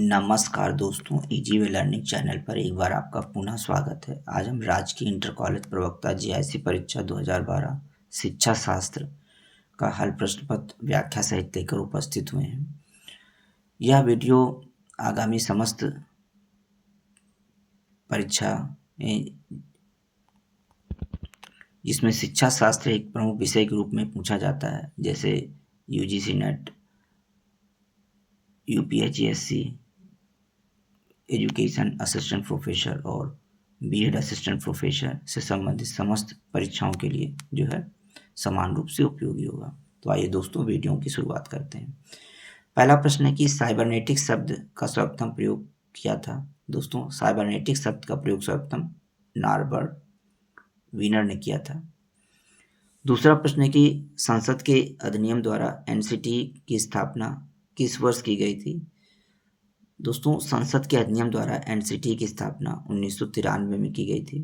नमस्कार दोस्तों, easy way learning channel पर एक बार आपका पुनः स्वागत है। आज हम राजकीय इंटर कॉलेज प्रवक्ता जीआईसी परीक्षा 2012 शिक्षा शास्त्र का हल प्रश्न पत्र व्याख्या सहित लेकर उपस्थित हुए हैं। यह वीडियो आगामी समस्त परीक्षा जिसमें शिक्षा शास्त्र एक प्रमुख विषय के रूप में पूछा जाता है, जैसे UGC NET, UPHESC, education assistant professor और बीएड असिस्टेंट प्रोफेसर से संबंधित समस्त परीक्षाओं के लिए जो है समान रूप से उपयोगी होगा। तो आइए दोस्तों, वीडियो की शुरुआत करते हैं। पहला प्रश्न है कि साइबरनेटिक्स शब्द का सर्वप्रथम प्रयोग किया था। दोस्तों, साइबरनेटिक्स शब्द का प्रयोग सर्वप्रथम नॉर्बर्ट वीनर ने किया था। दूसरा प्रश्न है कि संसद के अधिनियम द्वारा एनसीटी की स्थापना किस वर्ष की गई थी। दोस्तों, संसद के अधिनियम द्वारा एनसीटी की स्थापना 1993 में की गई थी।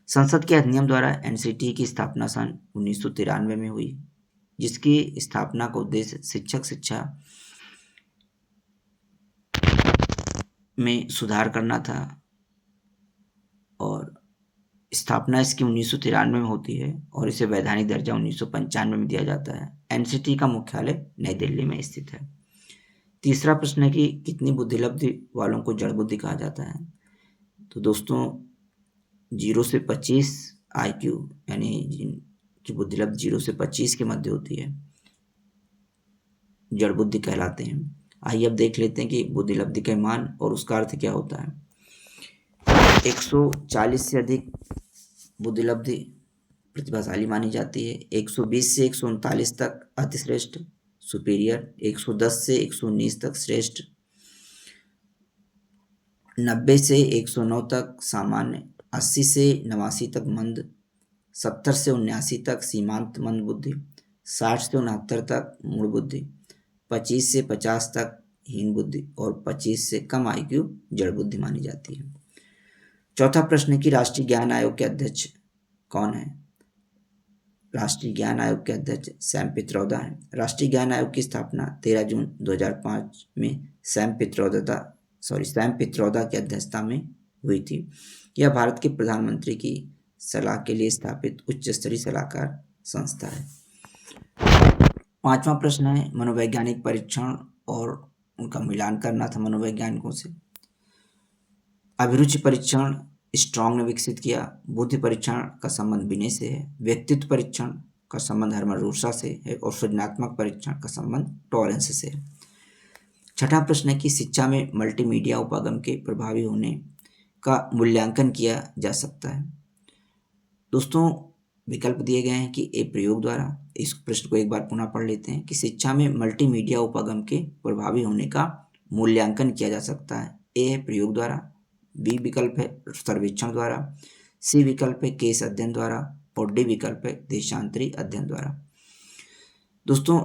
संसद के अधिनियम द्वारा एनसीटी की स्थापना सन 1993 में हुई, जिसकी स्थापना का उद्देश्य शिक्षक शिक्षा में सुधार करना था और स्थापना इसकी 1993 में होती है और इसे वैधानिक दर्जा 1995 में दिया जाता है। एनसीटी का मुख्यालय नई दिल्ली में स्थित है। तीसरा प्रश्न है कि कितनी बुद्धिलब्धि वालों को जड़ बुद्धि कहा जाता है। तो दोस्तों, 0 से 25 आईक्यू यानी जिनकी बुद्धिलब्धि 0 से 25 के मध्य होती है, जड़ बुद्धि कहलाते हैं। आइए अब देख लेते हैं कि बुद्धिलब्धि का मान और उसका अर्थ क्या होता है। 140 से अधिक बुद्धिलब्धि प्रतिभाशाली मानी जाती है। 120 से 139 तक अतिश्रेष्ठ सुपीरियर, 110 से 119 तक श्रेष्ठ, 90 से 109 तक सामान्य, 80 से 89 तक मंद, 70 से 79 तक सीमांत मंद बुद्धि, 60 से 69 तक मूढ़ बुद्धि, 25 से 50 तक हीन बुद्धि और 25 से कम आईक्यू जड़ बुद्धि मानी जाती है। चौथा प्रश्न है कि राष्ट्रीय ज्ञान आयोग के अध्यक्ष कौन है। राष्ट्रीय ज्ञान आयोग के अध्यक्ष सैम पित्रोदा हैं। राष्ट्रीय ज्ञान आयोग की स्थापना 13 जून 2005 में सैम पित्रोदा की अध्यक्षता में हुई थी। यह भारत के प्रधानमंत्री की सलाह के लिए स्थापित उच्च स्तरीय सलाहकार संस्था है। पांचवा प्रश्न है मनोवैज्ञानिक परीक्षण और उनका मिलान करना था मनोवैज्ञानिकों से। अभिरुचि परीक्षण स्ट्रॉन्ग ने विकसित किया। बुद्धि परीक्षण का संबंध बिने से है। व्यक्तित्व परीक्षण का संबंध हर्मन रूसा से है और सृजनात्मक परीक्षण का संबंध टॉरेंस से है। छठा प्रश्न है कि शिक्षा में मल्टीमीडिया उपागम के प्रभावी होने का मूल्यांकन किया जा सकता है। दोस्तों, विकल्प दिए गए हैं कि ए प्रयोग द्वारा। इस प्रश्न को एक बार पुनः पढ़ लेते हैं कि शिक्षा में मल्टीमीडिया उपागम के प्रभावी होने का मूल्यांकन किया जा सकता है। ए है प्रयोग द्वारा, बी विकल्प है सर्वेक्षण द्वारा, सी विकल्प है केस अध्ययन द्वारा और डी विकल्प है देशांतरी अध्ययन द्वारा। दोस्तों,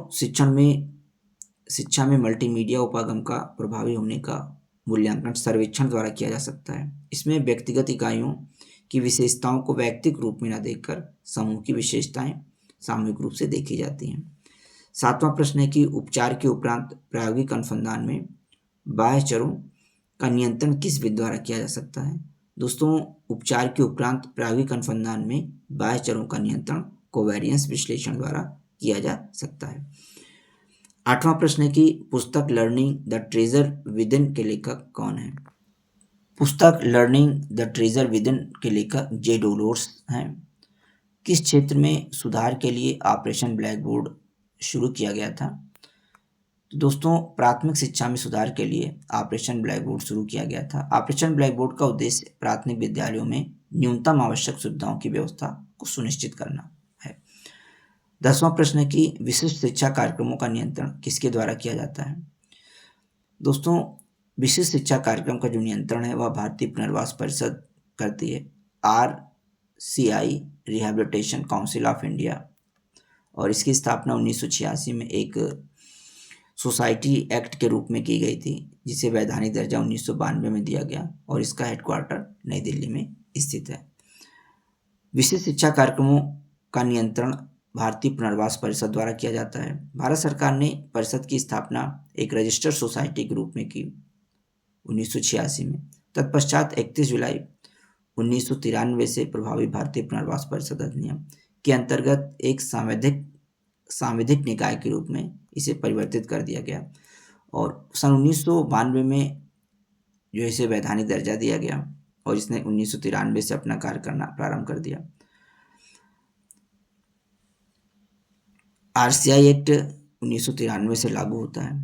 शिक्षा में मल्टीमीडिया उपागम का प्रभावी होने का मूल्यांकन सर्वेक्षण द्वारा किया जा सकता है। इसमें व्यक्तिगत इकाइयों की विशेषताओं को वैयक्तिक रूप में न देखकर समूह की विशेषताएं सामूहिक रूप से देखी जाती हैं। सातवां प्रश्न है कि उपचार के उपरांत प्रायोगिक अनुसंधान में बाह्य चरों का नियंत्रण किस विधि द्वारा किया जा सकता है। दोस्तों, उपचार के उपरांत प्रायोगिक अनुसंधान में बाह्य चरों का नियंत्रण कोवेरियंस विश्लेषण द्वारा किया जा सकता है। आठवां प्रश्न है कि पुस्तक लर्निंग द ट्रेजर विदिन के लेखक कौन है। पुस्तक लर्निंग द ट्रेजर विदिन के लेखक जे डोलोर्स हैं। किस क्षेत्र में सुधार के लिए ऑपरेशन ब्लैक बोर्ड शुरू किया गया था। तो दोस्तों, प्राथमिक शिक्षा में सुधार के लिए ऑपरेशन ब्लैक बोर्ड शुरू किया गया था। ऑपरेशन ब्लैक बोर्ड का उद्देश्य प्राथमिक विद्यालयों में न्यूनतम आवश्यक सुविधाओं की व्यवस्था को सुनिश्चित करना है। 10वां प्रश्न है कि विशिष्ट शिक्षा कार्यक्रमों का नियंत्रण किसके द्वारा किया जाता है। दोस्तों, विशिष्ट शिक्षा कार्यक्रम का जो नियंत्रण है वह भारतीय पुनर्वास परिषद करती है, RCI rehabilitation council of India, और इसकी स्थापना 1986 में एक सोसाइटी एक्ट के रूप में की गई थी, जिसे वैधानिक दर्जा 1992 में दिया गया और इसका हेडक्वार्टर नई दिल्ली में स्थित है। विशिष्ट शिक्षा कार्यक्रमों का नियंत्रण भारतीय पुनर्वास परिषद द्वारा किया जाता है। भारत सरकार ने परिषद की स्थापना एक रजिस्टर्ड सोसाइटी के रूप में की 1986 में। तत्पश्चात 31 जुलाई 1993 से प्रभावी भारतीय पुनर्वास परिषद अधिनियम के अंतर्गत एक सांविधिक निकाय के रूप में इसे परिवर्तित कर दिया गया और सन 1992 में जो इसे वैधानिक दर्जा दिया गया और इसने 1993 से अपना कार्य करना प्रारंभ कर दिया। आरसीआई एक्ट 1993 से लागू होता है।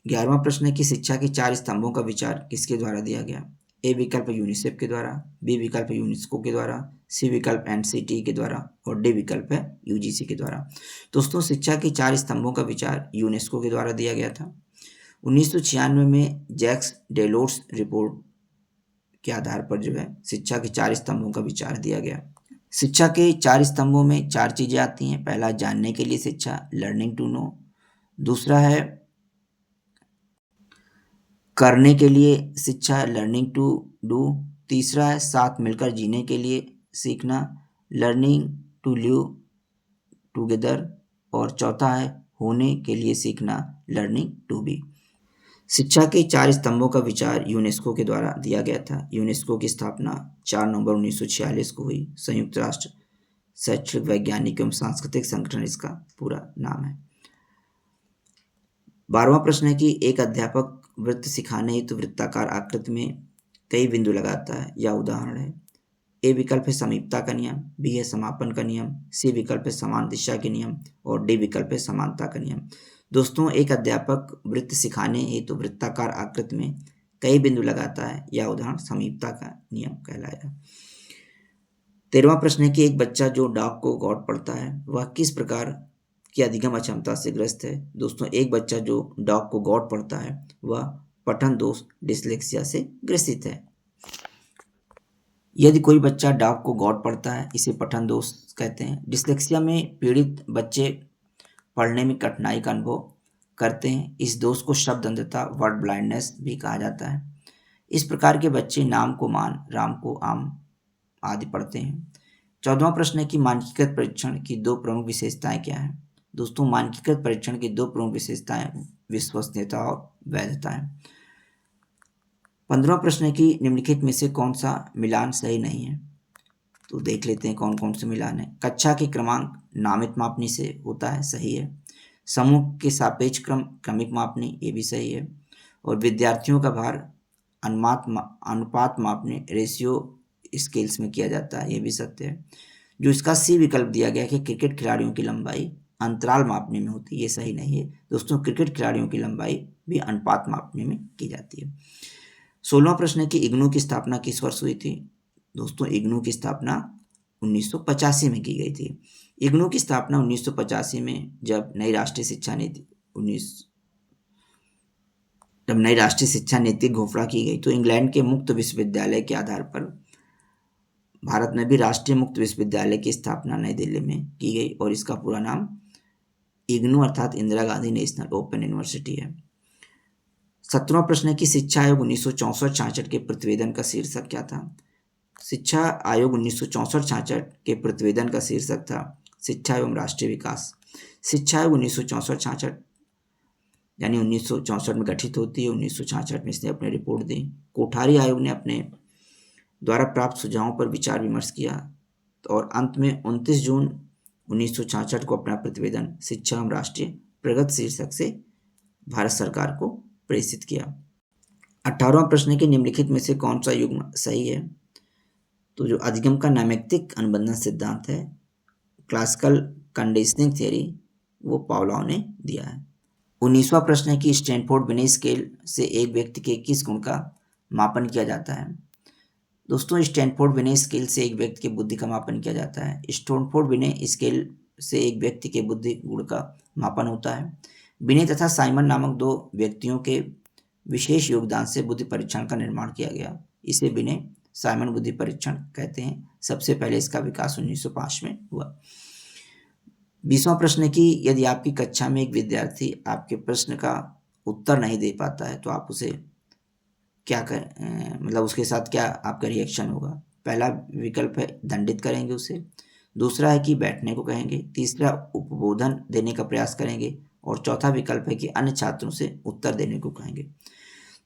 11वां प्रश्न है कि शिक्षा के 4 स्तंभों का विचार किसके द्वारा दिया गया? ए विकल्प यूनिसेफ के द्वारा, बी विकल्प यूनेस्को के द्वारा, सी विकल्प एनसीटी के द्वारा और डी विकल्प है यूजीसी के द्वारा। दोस्तों, शिक्षा के 4 स्तंभों का विचार यूनेस्को के द्वारा दिया गया था। 1996 में जैक्स डेलोर्स रिपोर्ट के आधार पर जो है शिक्षा के 4 स्तंभों का विचार दिया गया। शिक्षा के 4 स्तंभों में 4 चीजें आती हैं। पहला, जानने के लिए शिक्षा, लर्निंग टू नो। दूसरा है करने के लिए शिक्षा, लर्निंग टू डू। तीसरा है साथ मिलकर जीने के लिए सीखना, लर्निंग टू लिव टुगेदर। और चौथा है होने के लिए सीखना, लर्निंग टू बी। शिक्षा के 4 स्तंभों का विचार यूनेस्को के द्वारा दिया गया था। यूनेस्को की स्थापना 4 नवंबर 1946 को हुई। संयुक्त राष्ट्र शैक्षिक, वैज्ञानिक एवं सांस्कृतिक संगठन इसका पूरा नाम है। 12वां प्रश्न है कि एक अध्यापक वृत्त सिखाने हेतु वृत्ताकार आकृति में कई बिंदु लगाता है, या उदाहरण है। ए विकल्प है समीपता का नियम, बी है समापन का नियम, सी विकल्प है समान दिशा के नियम और डी विकल्प है समानता का नियम। दोस्तों, एक अध्यापक वृत्त सिखाने हेतु वृत्ताकार आकृति में कई बिंदु लगाता है, या उदाहरण समीपता का नियम कहलाएगा। 13वां प्रश्न है कि एक बच्चा जो डाक को गौड़ पढ़ता है वह किस प्रकार की अधिगम अक्षमता से ग्रस्त है? दोस्तों, एक बच्चा जो डाक को गौड़ पढ़ता है वह पठन दोष डिसलेक्सिया से ग्रसित है। यदि कोई बच्चा डाक को गौड़ पढ़ता है, इसे पठन दोष कहते हैं। डिसलेक्सिया में पीड़ित बच्चे पढ़ने में कठिनाई का अनुभव करते हैं। इस दोष को शब्द अंधता, वर्ड ब्लाइंडनेस भी कहा जाता है। इस प्रकार के बच्चे नाम को मान, राम को आम आदि पढ़ते हैं। 14वां प्रश्न है कि मानकीकृत परीक्षण की 2 प्रमुख विशेषताएं क्या हैं? दोस्तों, मानकीकृत परीक्षण की 2 प्रमुख विशेषताएं विश्वसनीयता और वैधता है। 15वां प्रश्न है कि निम्नलिखित में से कौन सा मिलान सही नहीं है? तो देख लेते हैं कौन कौन से मिलान है। कक्षा के क्रमांक नामित मापनी से होता है, सही है। समूह के सापेक्ष क्रम क्रमिक मापनी, ये भी सही है। और विद्यार्थियों का भार अनुपात मापनी रेशियो स्केल्स में किया जाता है, ये भी सत्य है। जो इसका सी विकल्प दिया गया कि क्रिकेट खिलाड़ियों की लंबाई अंतराल मापने में होती है, ये सही नहीं है। दोस्तों, क्रिकेट खिलाड़ियों की लंबाई भी अनुपात मापने में की जाती है। 16वां प्रश्न है कि इग्नू की स्थापना किस वर्ष हुई थी? दोस्तों, इग्नू की स्थापना 1985 में की गई थी। इग्नू की स्थापना 1985 में जब नई राष्ट्रीय शिक्षा नीति घोषणा की गई, तो इंग्लैंड के मुक्त विश्वविद्यालय के आधार पर भारत में भी राष्ट्रीय मुक्त विश्वविद्यालय की स्थापना नई दिल्ली में की गई और इसका पूरा नाम इग्नू अर्थात Indira Gandhi national open university है। 17वां प्रश्न है कि शिक्षा आयोग 1964-66 के प्रतिवेदन का शीर्षक क्या था? शिक्षा आयोग 1964-66 के प्रतिवेदन का शीर्षक था शिक्षा एवं राष्ट्रीय विकास। शिक्षा आयोग 1964-66 यानी 1964 में गठित होती है। 1966 में इसने अपनी रिपोर्ट दी। कोठारी आयोग ने अपने द्वारा प्राप्त सुझावों पर विचार विमर्श किया और अंत में 29 जून 1966 को अपना प्रतिवेदन शिक्षा एवं राष्ट्रीय प्रगति शीर्षक से भारत सरकार को प्रेषित किया। 18वां प्रश्न है कि निम्नलिखित में से कौन सा युग्म सही है? तो जो अधिगम का नैमित्तिक अनुबंधन सिद्धांत है, क्लासिकल कंडीशनिंग थियरी, वो पावलोव ने दिया है। 19वां प्रश्न है कि स्टैनफोर्ड बिने स्केल से एक व्यक्ति के किस गुण का मापन किया जाता है? दोस्तों, स्टैनफोर्ड बिने स्केल से एक व्यक्ति के बुद्धि का मापन किया जाता है। स्टैनफोर्ड बिने स्केल से एक व्यक्ति के बुद्धि गुण का मापन होता है। बिने तथा साइमन नामक 2 व्यक्तियों के विशेष योगदान से बुद्धि परीक्षण का निर्माण किया गया। इसे बिने साइमन बुद्धि परीक्षण कहते हैं। सबसे पहले इसका विकास 1905 में हुआ। 20वां प्रश्न है कि यदि आपकी कक्षा में एक विद्यार्थी आपके प्रश्न का उत्तर नहीं दे पाता है तो आप उसे क्या मतलब उसके साथ क्या आपका रिएक्शन होगा? पहला विकल्प है दंडित करेंगे उसे, दूसरा है कि बैठने को कहेंगे, तीसरा उपबोधन देने का प्रयास करेंगे और चौथा विकल्प है कि अन्य छात्रों से उत्तर देने को कहेंगे।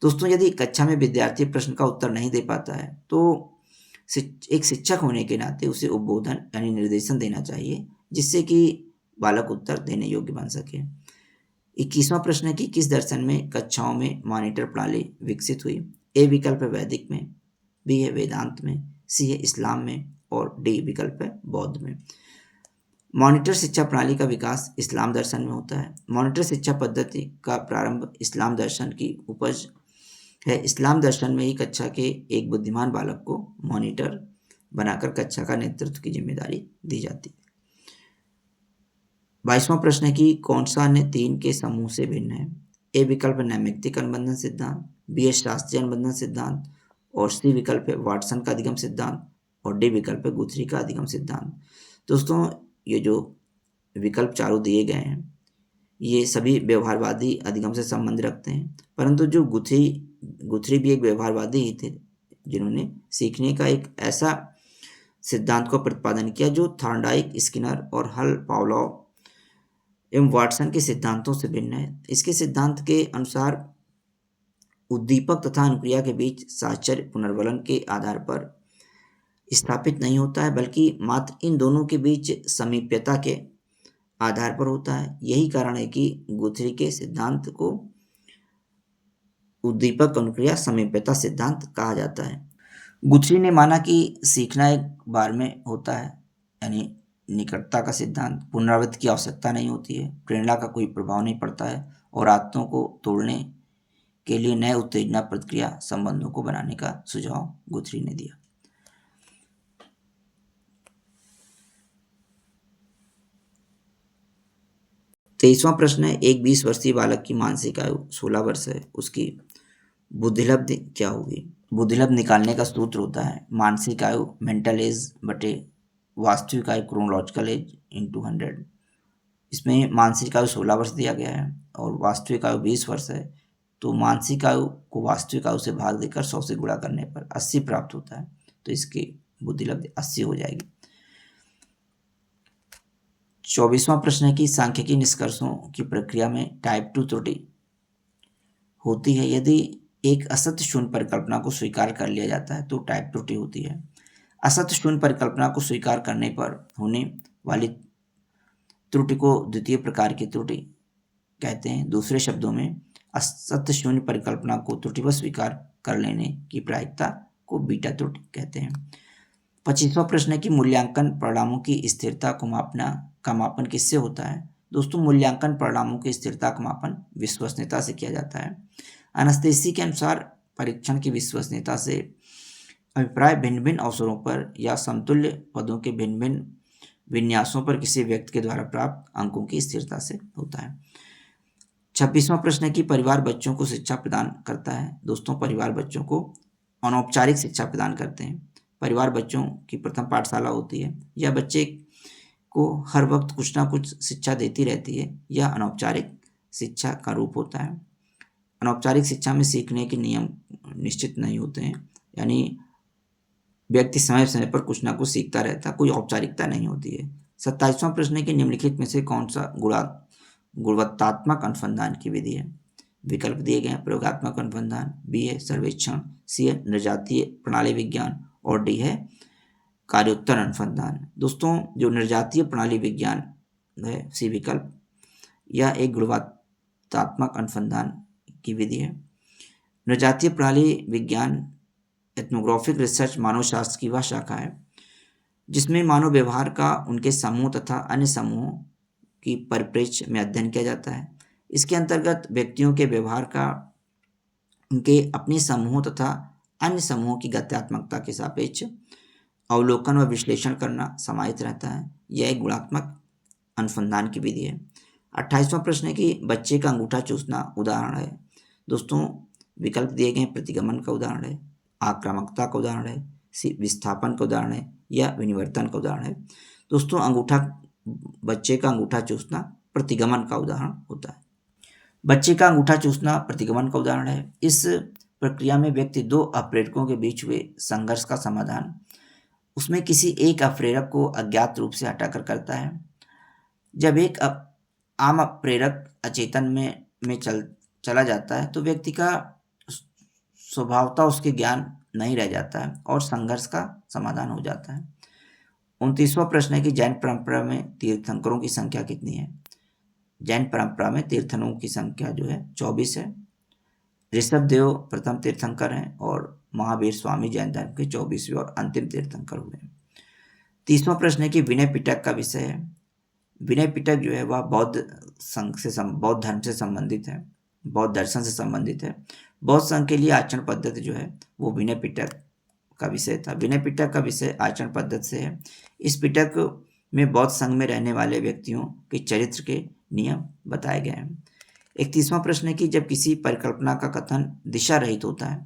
दोस्तों, यदि कक्षा में विद्यार्थी प्रश्न का उत्तर नहीं दे पाता है तो एक शिक्षक होने के नाते उसे उद्बोधन यानी निर्देशन देना चाहिए, जिससे कि बालक उत्तर देने योग्य बन सके। 21वां प्रश्न है कि किस दर्शन में कक्षाओं में मॉनिटर प्रणाली विकसित हुई? ए विकल्प है वैदिक में, बी है वेदांत में, सी है इस्लाम में और डी विकल्प है बौद्ध में। मॉनिटर शिक्षा प्रणाली का विकास इस्लाम दर्शन में होता है। मॉनिटर शिक्षा पद्धति का प्रारंभ इस्लाम दर्शन की उपज है। इस्लाम दर्शन में ही कक्षा के एक बुद्धिमान बालक को मॉनिटर बनाकर कक्षा का नेतृत्व की जिम्मेदारी दी जाती है। 22वां प्रश्न है कि कौन सा अन्य तीन के समूह से भिन्न है? ए विकल्प है नैमित्तिक अनुबंधन सिद्धांत, बी है शास्त्रीय अनुबंधन सिद्धांत और सी विकल्प है वाटसन का अधिगम सिद्धांत और डी विकल्प है गुथरी का अधिगम सिद्धांत। दोस्तों, ये जो विकल्प चारों दिए गए हैं ये सभी व्यवहारवादी अधिगम से संबंध रखते हैं, परंतु जो गुथरी भी एक व्यवहारवादी ही थे, जिन्होंने सीखने का एक ऐसा सिद्धांत को प्रतिपादन किया जो थॉर्नडाइक, स्किनर और हल, पावलोव एवं वाटसन के सिद्धांतों से भिन्न है। इसके सिद्धांत के अनुसार उद्दीपक तथा अनुक्रिया के बीच साहचर्य पुनर्वलन के आधार पर स्थापित नहीं होता है, बल्कि मात्र इन दोनों के बीच समीप्यता के आधार पर होता है। यही कारण है कि गुथरी के सिद्धांत को उद्दीपक अनुक्रिया समीप्यता सिद्धांत कहा जाता है। गुथरी ने माना कि सीखना एक बार में होता है, यानी निकटता का सिद्धांत, पुनरावृत्ति की आवश्यकता नहीं होती है, प्रेरणा का कोई प्रभाव नहीं पड़ता है और आदतों को तोड़ने के लिए नए उत्तेजना प्रतिक्रिया संबंधों को बनाने का सुझाव गुथरी ने दिया। तेईसवां प्रश्न है, एक 20 वर्षीय बालक की मानसिक आयु 16 वर्ष है, उसकी बुद्धिलब्धि क्या होगी? बुद्धिलब्ध निकालने का सूत्र होता है मानसिक आयु मेंटल एज बटे वास्तविक आयु क्रोनोलॉजिकल एज इंटू 100। इसमें मानसिक आयु 16 वर्ष दिया गया है और वास्तविक आयु 20 वर्ष है, तो मानसिक आयु को वास्तविक आयु से भाग देकर 100 से गुणा करने पर 80 प्राप्त होता है, तो इसकी बुद्धिलब्धि 80 हो जाएगी। 24वां प्रश्न है कि सांख्यिकी निष्कर्षों की प्रक्रिया में टाइप 2 त्रुटि होती है। यदि एक असत्य शून्य परिकल्पना को स्वीकार कर लिया जाता है तो टाइप त्रुटि होती है। असत्य शून्य परिकल्पना को स्वीकार करने पर होने वाली त्रुटि को द्वितीय प्रकार की त्रुटि कहते हैं। दूसरे शब्दों में असत्य शून्य परिकल्पना को त्रुटिवश स्वीकार कर लेने की प्रायिकता को बीटा त्रुटि कहते हैं। 25वां प्रश्न है कि मूल्यांकन परिणामों की स्थिरता को मापन किससे होता है? दोस्तों, मूल्यांकन परिणामों की स्थिरता का मापन विश्वसनीयता से किया जाता है। एनास्टेसी के अनुसार परीक्षण की विश्वसनीयता से अभिप्राय भिन्न भिन्न अवसरों पर या समतुल्य पदों के भिन्न भिन्न विन्यासों पर किसी व्यक्ति के द्वारा प्राप्त अंकों की स्थिरता से होता है। 26वां प्रश्न है कि परिवार बच्चों को शिक्षा प्रदान करता है। दोस्तों, परिवार बच्चों को अनौपचारिक शिक्षा प्रदान करते हैं। परिवार बच्चों की प्रथम पाठशाला होती है। यह बच्चे को हर वक्त कुछ ना कुछ शिक्षा देती रहती है। यह अनौपचारिक शिक्षा का रूप होता है। अनौपचारिक शिक्षा में सीखने के नियम निश्चित नहीं होते हैं, यानी व्यक्ति समय समय पर कुछ ना कुछ सीखता रहता है, कोई औपचारिकता नहीं होती है। 27वां प्रश्न है कि निम्नलिखित में से कौन सा गुणवत्तात्मक अनुसंधान की विधि है? विकल्प दिए गए हैं प्रयोगात्मक अनुसंधान, बी है सर्वेक्षण, सी है निर्जातीय प्रणाली विज्ञान और डी है कार्योत्तर अनुसंधान। दोस्तों, जो निर्जातीय प्रणाली विज्ञान है, सी विकल्प, यह एक गुणवत्तात्मक अनुसंधान की विधि है। निर्जातीय प्रणाली विज्ञान एथनोग्राफिक रिसर्च मानव शास्त्र की वह शाखा है जिसमें मानव व्यवहार का उनके समूह तथा अन्य समूहों की परिप्रेक्ष्य में अध्ययन किया जाता है। इसके अंतर्गत व्यक्तियों के व्यवहार का उनके अपने समूहों तथा अन्य समूहों की गत्यात्मकता के सापेक्ष अवलोकन व विश्लेषण करना समाहित रहता है। यह एक गुणात्मक अनुसंधान की विधि है। 28वां प्रश्न है कि बच्चे का अंगूठा चूसना उदाहरण है। दोस्तों, विकल्प दिए गए प्रतिगमन का उदाहरण है, आक्रामकता का उदाहरण है, विस्थापन का उदाहरण है या विनिवर्तन का उदाहरण है। दोस्तों, बच्चे का अंगूठा चूसना प्रतिगमन का उदाहरण होता है। बच्चे का अंगूठा चूसना प्रतिगमन का उदाहरण है। इस प्रक्रिया में व्यक्ति दो अप्रेरकों के बीच हुए संघर्ष का समाधान उसमें किसी एक अप्रेरक को अज्ञात रूप से हटाकर करता है। जब एक आम प्रेरक अचेतन में चला जाता है तो व्यक्ति का स्वभावतः उसके ज्ञान नहीं रह जाता है और संघर्ष का समाधान हो जाता है। 29वां प्रश्न है कि जैन परंपरा में तीर्थंकरों की संख्या कितनी है? जैन परंपरा में तीर्थंकरों की संख्या जो है 24 है। ऋषभ देव प्रथम तीर्थंकर हैं और महावीर स्वामी जैन धर्म के 24वें और अंतिम तीर्थंकर हुए हैं। 30वां प्रश्न है कि विनय पिटक का विषय है। विनय पिटक जो है वह बौद्ध धर्म से संबंधित है, बौद्ध दर्शन से संबंधित है। बौद्ध संघ के लिए आचरण पद्धति जो है वो विनय पिटक का विषय था। विनय पिटक का विषय आचरण पद्धति से है। इस पिटक में बौद्ध संघ में रहने वाले व्यक्तियों के चरित्र के नियम बताए गए हैं। 31वां प्रश्न है कि जब किसी परिकल्पना का कथन दिशा रहित होता है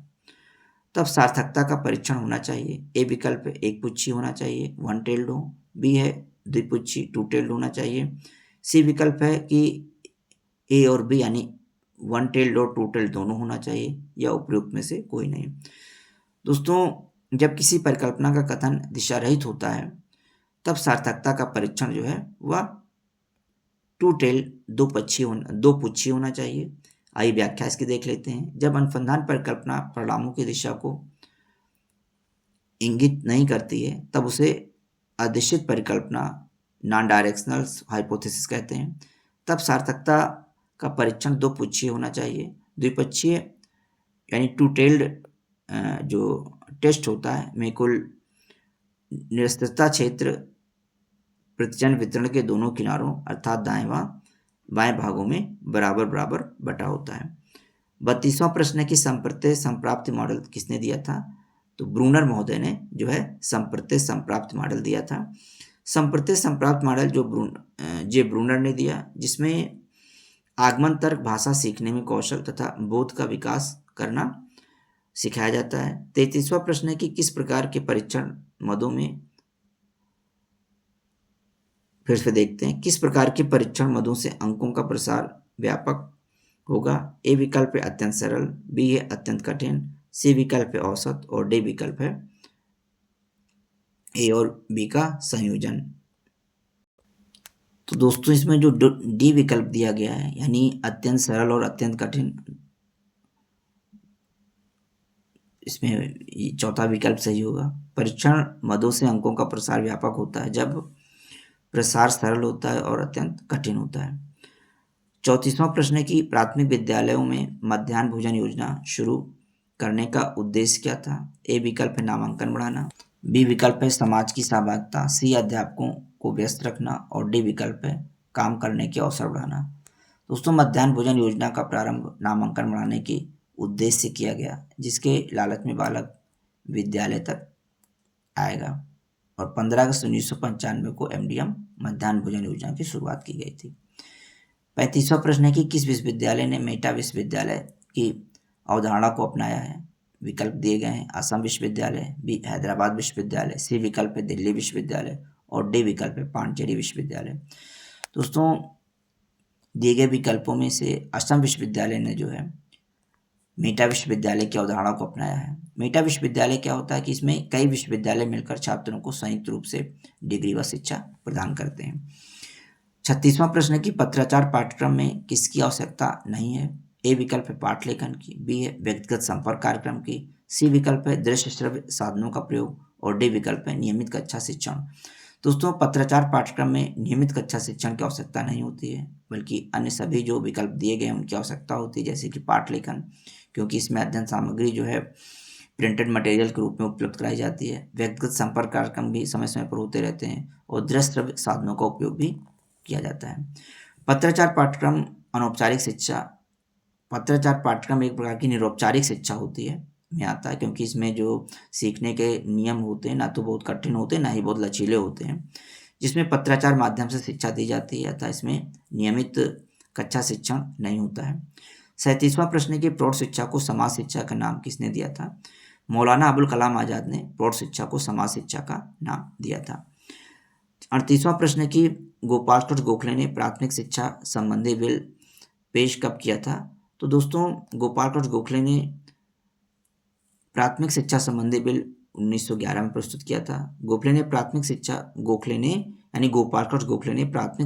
तब सार्थकता का परीक्षण होना चाहिए। ए विकल्प है एक पुच्छी होना चाहिए, वन टेल्ड हो। बी है द्विपुच्छी टू टेल्ड होना चाहिए। सी विकल्प है कि ए और बी यानी वन टेल्ड और टू टेल्ड दोनों होना चाहिए, या उपयुक्त में से कोई नहीं। दोस्तों, जब किसी परिकल्पना का कथन दिशा रहित होता है तब सार्थकता का परीक्षण जो है वह टू टेल्ड दो पुच्छी होना चाहिए। आइए व्याख्या इसकी देख लेते हैं। जब अनुसंधान परिकल्पना परिणामों की दिशा को इंगित नहीं करती है तब उसे अदिशित परिकल्पना नॉन डायरेक्शनल हाइपोथेसिस कहते हैं। तब सार्थकता का परीक्षण दो पुच्छीय होना चाहिए। द्विपक्षीय यानी टू टेल्ड जो टेस्ट होता है में कुल निरस्तता क्षेत्र प्रतिजन वितरण के दोनों किनारों अर्थात दाएं व बाएं भागों में बराबर बराबर बटा होता है। 32वां प्रश्न है कि संप्रत्यय संप्राप्ति मॉडल किसने दिया था? तो ब्रूनर महोदय ने जो है संप्रत्यय संप्राप्ति मॉडल दिया था। संप्रत्यय संप्राप्ति मॉडल जो ब्रूनर ने दिया, जिसमें आगमन तर्क भाषा सीखने में कौशल तथा बोध का विकास करना सिखाया जाता है। 33वां प्रश्न है कि किस प्रकार के परीक्षण मदों में, फिर से देखते हैं, किस प्रकार के परीक्षण मदों से अंकों का प्रसार व्यापक होगा? ए विकल्प है अत्यंत सरल, बी है अत्यंत कठिन, सी विकल्प है औसत और डी विकल्प है ए और बी का संयोजन। तो दोस्तों, इसमें जो डी विकल्प दिया गया है यानी अत्यंत सरल और अत्यंत कठिन, इसमें चौथा विकल्प सही होगा। परीक्षण मदों से अंकों का प्रसार व्यापक होता है जब प्रसार सरल होता है और अत्यंत कठिन होता है। 34वां प्रश्न है कि प्राथमिक विद्यालयों में मध्याह्न भोजन योजना शुरू करने का उद्देश्य क्या था? ए विकल्प है नामांकन बढ़ाना, बी विकल्प है समाज की सहभागिता, सी अध्यापकों को व्यस्त रखना और डी विकल्प है काम करने के अवसर बढ़ाना। दोस्तों, मध्याह्न भोजन योजना का प्रारंभ नामांकन बढ़ाने के उद्देश्य से किया गया, जिसके लालच में बालक विद्यालय तक आएगा, और 15 अगस्त 1995 को MDM मध्याह्न भोजन योजना की शुरुआत की गई थी। 35वां प्रश्न है कि किस विश्वविद्यालय ने मेटा विश्वविद्यालय की अवधारणा को अपनाया है? विकल्प दिए गए हैं असम विश्वविद्यालय, बी हैदराबाद विश्वविद्यालय, सी विकल्प है दिल्ली विश्वविद्यालय और डी विकल्प है पांडिचेरी विश्वविद्यालय। दोस्तों, दिए गए विकल्पों में से असम विश्वविद्यालय ने जो है मेटा विश्वविद्यालय की अवधारणा को अपनाया है। मेटा विश्वविद्यालय क्या होता है कि इसमें कई विश्वविद्यालय मिलकर छात्रों को संयुक्त रूप से डिग्री व शिक्षा प्रदान करते हैं। 36वां प्रश्न है कि पत्राचार पाठ्यक्रम में किसकी आवश्यकता नहीं है? ए विकल्प है पाठ लेखन की, बी है व्यक्तिगत संपर्क कार्यक्रम की, सी विकल्प है दृश्य श्रव्य साधनों का प्रयोग और डी विकल्प है नियमित कक्षा शिक्षण। दोस्तों, पत्राचार पाठ्यक्रम में नियमित कक्षा शिक्षण की आवश्यकता नहीं होती है, बल्कि अन्य सभी जो विकल्प दिए गए हैं उनकी आवश्यकता होती है, जैसे कि पाठ लेखन, क्योंकि इसमें अध्ययन सामग्री जो है प्रिंटेड मटेरियल के रूप में उपलब्ध कराई जाती है। व्यक्तिगत संपर्क कार्यक्रम भी समय समय पर होते रहते हैं और दृश्य श्रव्य साधनों का उपयोग भी किया जाता है। पत्राचार पाठ्यक्रम अनौपचारिक शिक्षा, पत्राचार पाठ्यक्रम एक प्रकार की निरौपचारिक शिक्षा होती है में आता है, क्योंकि इसमें जो सीखने के नियम होते हैं ना तो बहुत कठिन होते हैं ना ही बहुत लचीले होते हैं, जिसमें पत्राचार माध्यम से शिक्षा दी जाती है, अतः इसमें नियमित कक्षा शिक्षण नहीं होता है। 37वां प्रश्न के प्रौढ़ शिक्षा को समाज शिक्षा का नाम किसने दिया था? मौलाना अबुल कलाम आज़ाद ने प्रौढ़ शिक्षा को समाज शिक्षा का नाम दिया था। 38वां प्रश्न की गोपाल कृष्ण गोखले ने प्राथमिक शिक्षा संबंधी बिल पेश कब किया था? तो दोस्तों, गोपाल कृष्ण गोखले ने प्राथमिक शिक्षा संबंधी बिल 1911 में प्रस्तुत किया था। गोखले ने प्राथमिक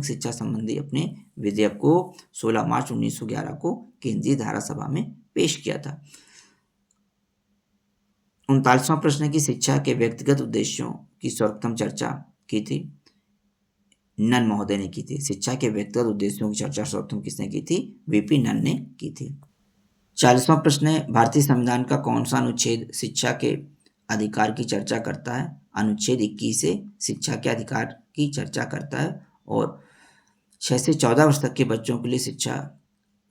शिक्षा संबंधी अपने विधेयक को 16 मार्च 1911 को केंद्रीय धारा सभा में पेश किया था। 39वां प्रश्न है कि शिक्षा के व्यक्तिगत उद्देश्यों की सर्वोत्तम चर्चा की थी। नन महोदय ने की थी। शिक्षा के व्यक्तिगत उद्देश्यों की चर्चा सर्वोत्तम किसने की थी? वीपी नन ने की थी। 40वां प्रश्न है भारतीय संविधान का कौन सा अनुच्छेद शिक्षा के अधिकार की चर्चा करता है? अनुच्छेद 21 से शिक्षा के अधिकार की चर्चा करता है और 6 से 14 वर्ष तक के बच्चों के लिए शिक्षा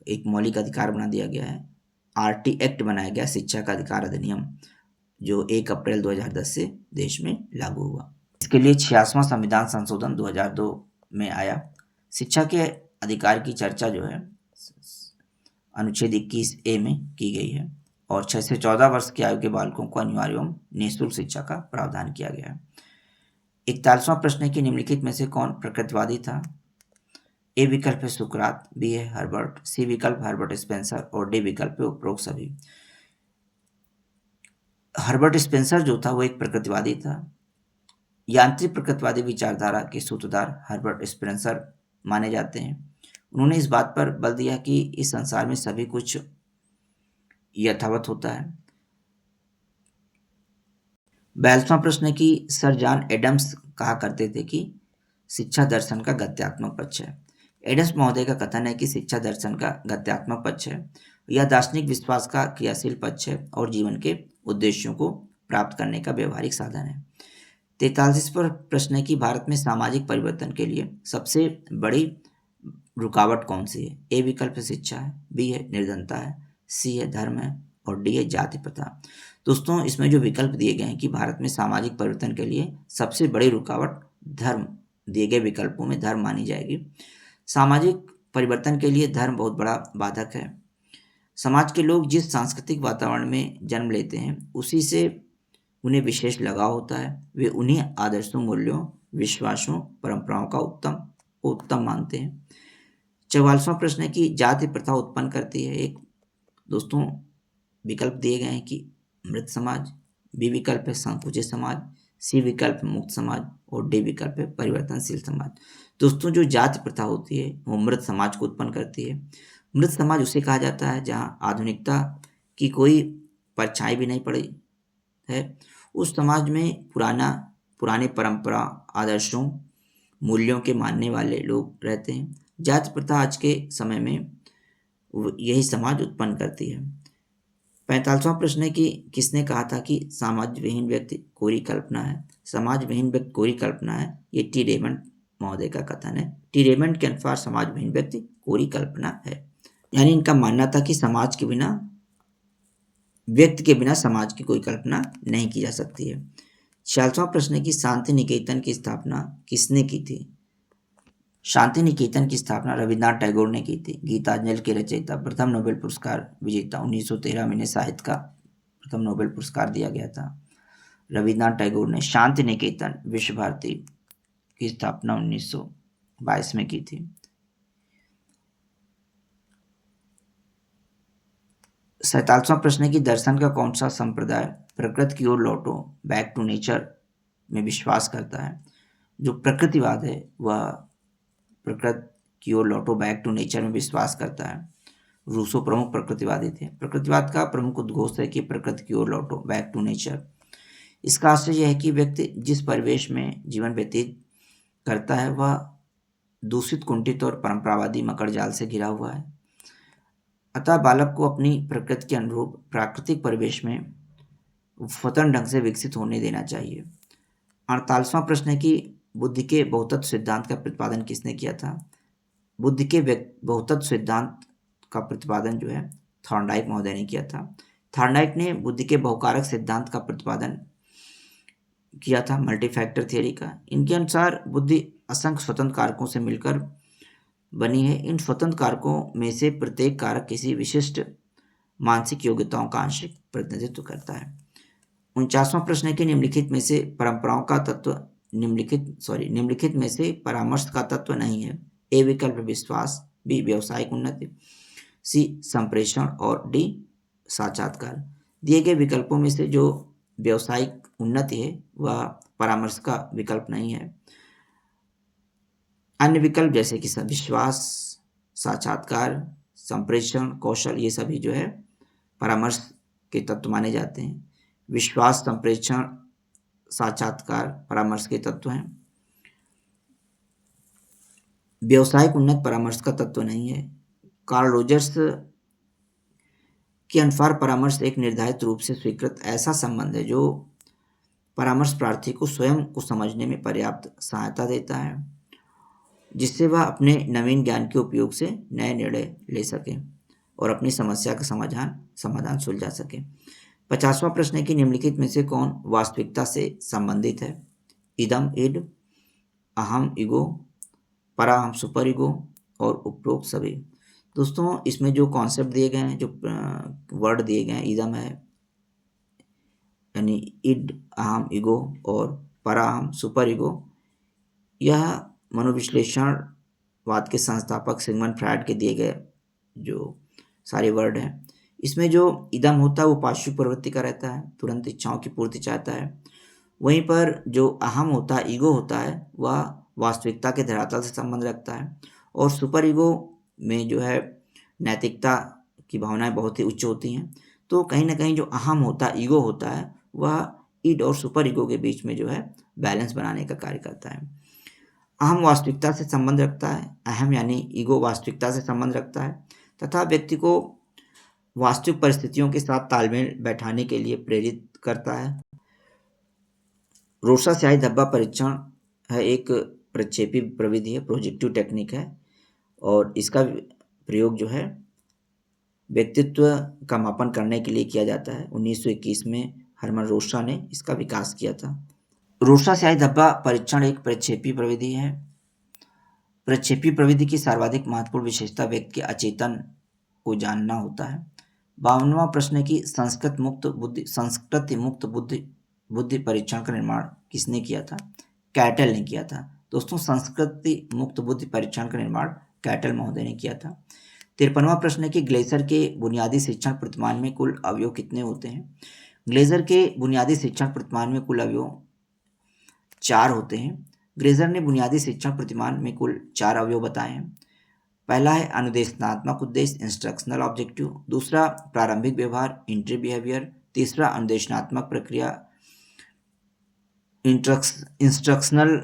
एक मौलिक अधिकार बना दिया गया है। आरटी एक्ट बनाया गया, शिक्षा का अधिकार अधिनियम, जो 1 अप्रैल 2010 से देश में लागू हुआ। इसके लिए 86वां संविधान संशोधन 2002 में आया। शिक्षा के अधिकार की चर्चा जो है अनुच्छेद 21A में की गई है और 6 से 14 वर्ष की आयु के बालकों को अनिवार्य एवं निःशुल्क शिक्षा का प्रावधान किया गया है। 41वां प्रश्न है कि निम्नलिखित में से कौन प्रकृतिवादी था? ए विकल्प है सुकरात, बी है हर्बर्ट, सी विकल्प हर्बर्ट स्पेंसर और डी विकल्प है उपरोक्त सभी। हर्बर्ट स्पेंसर जो था वो एक प्रकृतिवादी था। यांत्रिक प्रकृतिवादी विचारधारा के सूत्रधार हर्बर्ट स्पेंसर माने जाते हैं। उन्होंने इस बात पर बल दिया कि इस संसार में सभी कुछ यथावत होता है। 42वां प्रश्न है कि सर जॉन एडम्स कहा करते थे कि शिक्षा दर्शन का गत्यात्मक पक्ष है। एडम्स महोदय का कथन है कि शिक्षा दर्शन का गत्यात्मक पक्ष है। यह दार्शनिक विश्वास का क्रियाशील पक्ष है और जीवन के उद्देश्यों को प्राप्त करने का व्यवहारिक साधन है। 43 पर प्रश्न है कि भारत में सामाजिक परिवर्तन के लिए सबसे बड़ी रुकावट कौन सी है? ए विकल्प शिक्षा है, बी है निर्धनता है, सी है धर्म है और डी है जाति प्रथा। दोस्तों इसमें जो विकल्प दिए गए हैं कि भारत में सामाजिक परिवर्तन के लिए सबसे बड़ी रुकावट धर्म, दिए गए विकल्पों में धर्म मानी जाएगी। सामाजिक परिवर्तन के लिए धर्म बहुत बड़ा बाधक है। समाज के लोग जिस सांस्कृतिक वातावरण में जन्म लेते हैं उसी से उन्हें विशेष लगाव होता है। वे उन्हीं आदर्शों, मूल्यों, विश्वासों, परंपराओं का उत्तम मानते हैं। 44वां प्रश्न है कि जाति प्रथा उत्पन्न करती है एक। दोस्तों विकल्प दिए गए हैं कि मृत समाज, बी विकल्प है संकुचित समाज, सी विकल्प मुक्त समाज और डी विकल्प है परिवर्तनशील समाज। दोस्तों जो जाति प्रथा होती है वो मृत समाज को उत्पन्न करती है। मृत समाज उसे कहा जाता है जहाँ आधुनिकता की कोई परछाई भी नहीं पड़ी है। उस समाज में पुराने परंपरा, आदर्शों, मूल्यों के मानने वाले लोग रहते हैं। जाति प्रथा आज के समय में यही समाज उत्पन्न करती है। 45वां प्रश्न है कि किसने कहा था कि समाज विहीन व्यक्ति कोरी कल्पना है? समाज विहीन व्यक्ति कोरी कल्पना है, ये टी रेमंड महोदय का कथन है। टी रेमंड के अनुसार समाज विहीन व्यक्ति कोरी कल्पना है, यानी इनका मानना था कि समाज के बिना, व्यक्ति के बिना समाज की कोई कल्पना नहीं की जा सकती है। 46वां प्रश्न है कि शांति निकेतन की स्थापना किसने की थी? शांति निकेतन की स्थापना रविन्द्रनाथ टैगोर ने की थी। गीतांजलि के रचयिता, प्रथम नोबेल पुरस्कार विजेता, 1913 में इन्हें साहित्य का प्रथम नोबेल पुरस्कार दिया गया था। रविन्द्रनाथ टैगोर ने शांति निकेतन विश्व भारती की स्थापना 1922 में की थी। 47वां प्रश्न है कि दर्शन का कौन सा संप्रदाय प्रकृति की ओर लौटो, बैक टू नेचर में विश्वास करता है? जो प्रकृतिवाद है वह प्रकृति की ओर लौटो, बैक टू नेचर में विश्वास करता है। रूसो प्रमुख प्रकृतिवादी थे। प्रकृतिवाद का प्रमुख उद्घोष है कि प्रकृति की ओर लौटो, बैक टू नेचर। इसका आशय यह है कि व्यक्ति जिस परिवेश में जीवन व्यतीत करता है वह दूषित, कुंठित और परंपरावादी मकड़ जाल से घिरा हुआ है। अतः बालक को अपनी प्रकृति के अनुरूप प्राकृतिक परिवेश में स्वतंत्र ढंग से विकसित होने देना चाहिए। 48वां प्रश्न है कि बुद्धि के बहुतत्व सिद्धांत का प्रतिपादन किसने किया था? बुद्धि के बहुतत्व सिद्धांत का प्रतिपादन जो है थॉर्नडाइक महोदय ने किया था। थॉर्नडाइक ने बुद्धि के बहुकारक सिद्धांत का प्रतिपादन किया था, मल्टीफैक्टर थियरी का। इनके अनुसार बुद्धि असंख्य स्वतंत्र कारकों से मिलकर बनी है। इन स्वतंत्र कारकों में से प्रत्येक कारक किसी विशिष्ट मानसिक योग्यताओं का आंशिक प्रतिनिधित्व करता है। 49वां प्रश्न है कि निम्नलिखित में से परंपराओं का तत्व निम्नलिखित में से परामर्श का तत्व नहीं है। ए विकल्प विश्वास, बी व्यवसायिक उन्नति, सी संप्रेषण और डी साक्षात्कार। दिए गए विकल्पों में से जो व्यवसायिक उन्नति है वह परामर्श का विकल्प नहीं है। अन्य विकल्प जैसे कि विश्वास, साक्षात्कार, संप्रेषण, कौशल, ये सभी जो है परामर्श के तत्व माने जाते हैं। विश्वास, संप्रेषण, साक्षात्कार परामर्श के तत्व हैं। व्यवसायिक उन्नत परामर्श का तत्व नहीं है। कार्ल रोजर्स के अनुसार परामर्श एक निर्धारित रूप से स्वीकृत ऐसा संबंध है जो परामर्श प्रार्थी को स्वयं को समझने में पर्याप्त सहायता देता है, जिससे वह अपने नवीन ज्ञान के उपयोग से नए निर्णय ले सके और अपनी समस्या का समाधान सुलझा सके। 50वां प्रश्न है कि निम्नलिखित में से कौन वास्तविकता से संबंधित है? इदम इड, अहम ईगो, परा हम सुपर ईगो और उपरोक्त सभी। दोस्तों, इसमें जो कॉन्सेप्ट दिए गए हैं, जो वर्ड दिए गए हैं, इदम है यानी इड, अहम ईगो और परा हम सुपर ईगो, यह मनोविश्लेषणवाद के संस्थापक सिगमंड फ्रायड के दिए गए जो सारे वर्ड हैं। इसमें जो इदम होता है वो पाशविक प्रवृत्ति का रहता है, तुरंत इच्छाओं की पूर्ति चाहता है। वहीं पर जो अहम होता है, ईगो होता है, वह वास्तविकता के धरातल से संबंध रखता है। और सुपर ईगो में जो है नैतिकता की भावनाएं बहुत ही उच्च होती हैं। तो कहीं ना कहीं जो अहम होता है, ईगो होता है, वह इड और सुपर ईगो के बीच में जो है बैलेंस बनाने का कार्य करता है। अहम वास्तविकता से संबंध रखता है, अहम यानी ईगो वास्तविकता से संबंध रखता है तथा व्यक्ति को वास्तविक परिस्थितियों के साथ तालमेल बैठाने के लिए प्रेरित करता है। रोसा स्याही धब्बा परीक्षण है एक प्रक्षेपी प्रविधि है, प्रोजेक्टिव टेक्निक है, और इसका प्रयोग जो है व्यक्तित्व का मापन करने के लिए किया जाता है। 1921 में हरमन रोसा ने इसका विकास किया था। रोसा स्याही धब्बा परीक्षण एक प्रक्षेपी प्रविधि है। प्रक्षेपी प्रविधि की सर्वाधिक महत्वपूर्ण विशेषता व्यक्ति के अचेतन को जानना होता है। 52वां प्रश्न है कि संस्कृति मुक्त बुद्धि परीक्षण का निर्माण किसने किया था? कैटल ने किया था। दोस्तों, संस्कृति मुक्त बुद्धि परीक्षण का निर्माण कैटल महोदय ने किया था। 53वां प्रश्न है कि ग्लेजर के बुनियादी शिक्षण प्रतिमान में कुल अवयव कितने होते हैं? ग्लेजर के बुनियादी शिक्षण प्रतिमान में कुल अवयव 4 होते हैं। ग्लेजर ने बुनियादी शिक्षण प्रतिमान में कुल 4 अवयव बताए हैं। पहला है अनुदेशनात्मक उद्देश्य, इंस्ट्रक्शनल ऑब्जेक्टिव। दूसरा प्रारंभिक व्यवहार, एंट्री बिहेवियर। तीसरा अनुदेशनात्मक प्रक्रिया, इंस्ट्रक्शनल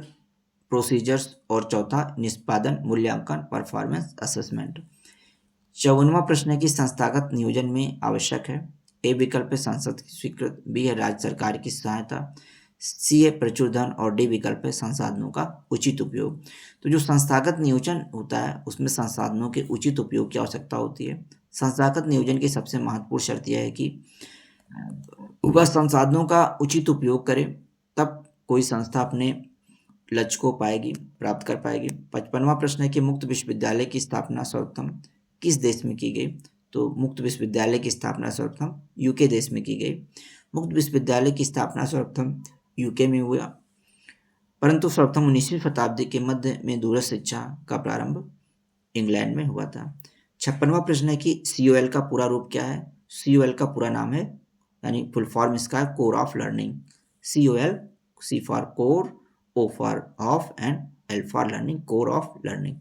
प्रोसीजर्स। और चौथा निष्पादन मूल्यांकन, परफॉर्मेंस असेसमेंट। 54वां प्रश्न है कि संस्थागत नियोजन में आवश्यक है। ए विकल्प है संसद की स्वीकृत, बी है राज्य सरकार की सहायता, सी है प्रचुर धन और डी विकल्प है संसाधनों का उचित उपयोग। तो जो संस्थागत नियोजन होता है उसमें संसाधनों के उचित उपयोग की आवश्यकता होती है। संस्थागत नियोजन की सबसे महत्वपूर्ण शर्त यह है कि वह संसाधनों का उचित उपयोग करे, तब कोई संस्था अपने लक्ष्य को प्राप्त कर पाएगी। 55वां प्रश्न है कि मुक्त विश्वविद्यालय की स्थापना सर्वप्रथम किस देश में की गई? तो मुक्त विश्वविद्यालय की स्थापना सर्वप्रथम यूके देश में की गई। मुक्त विश्वविद्यालय की स्थापना सर्वप्रथम यूके में हुआ, परंतु सर्वप्रथम 19वीं शताब्दी के मध्य में दूरस्थ शिक्षा का प्रारंभ इंग्लैंड में हुआ था। 56वां प्रश्न है कि COL का पूरा रूप क्या है? COL का पूरा नाम है, यानी फुल फॉर्म इसका है core of learning. COL, C for core, O for of and L for learning, core of learning.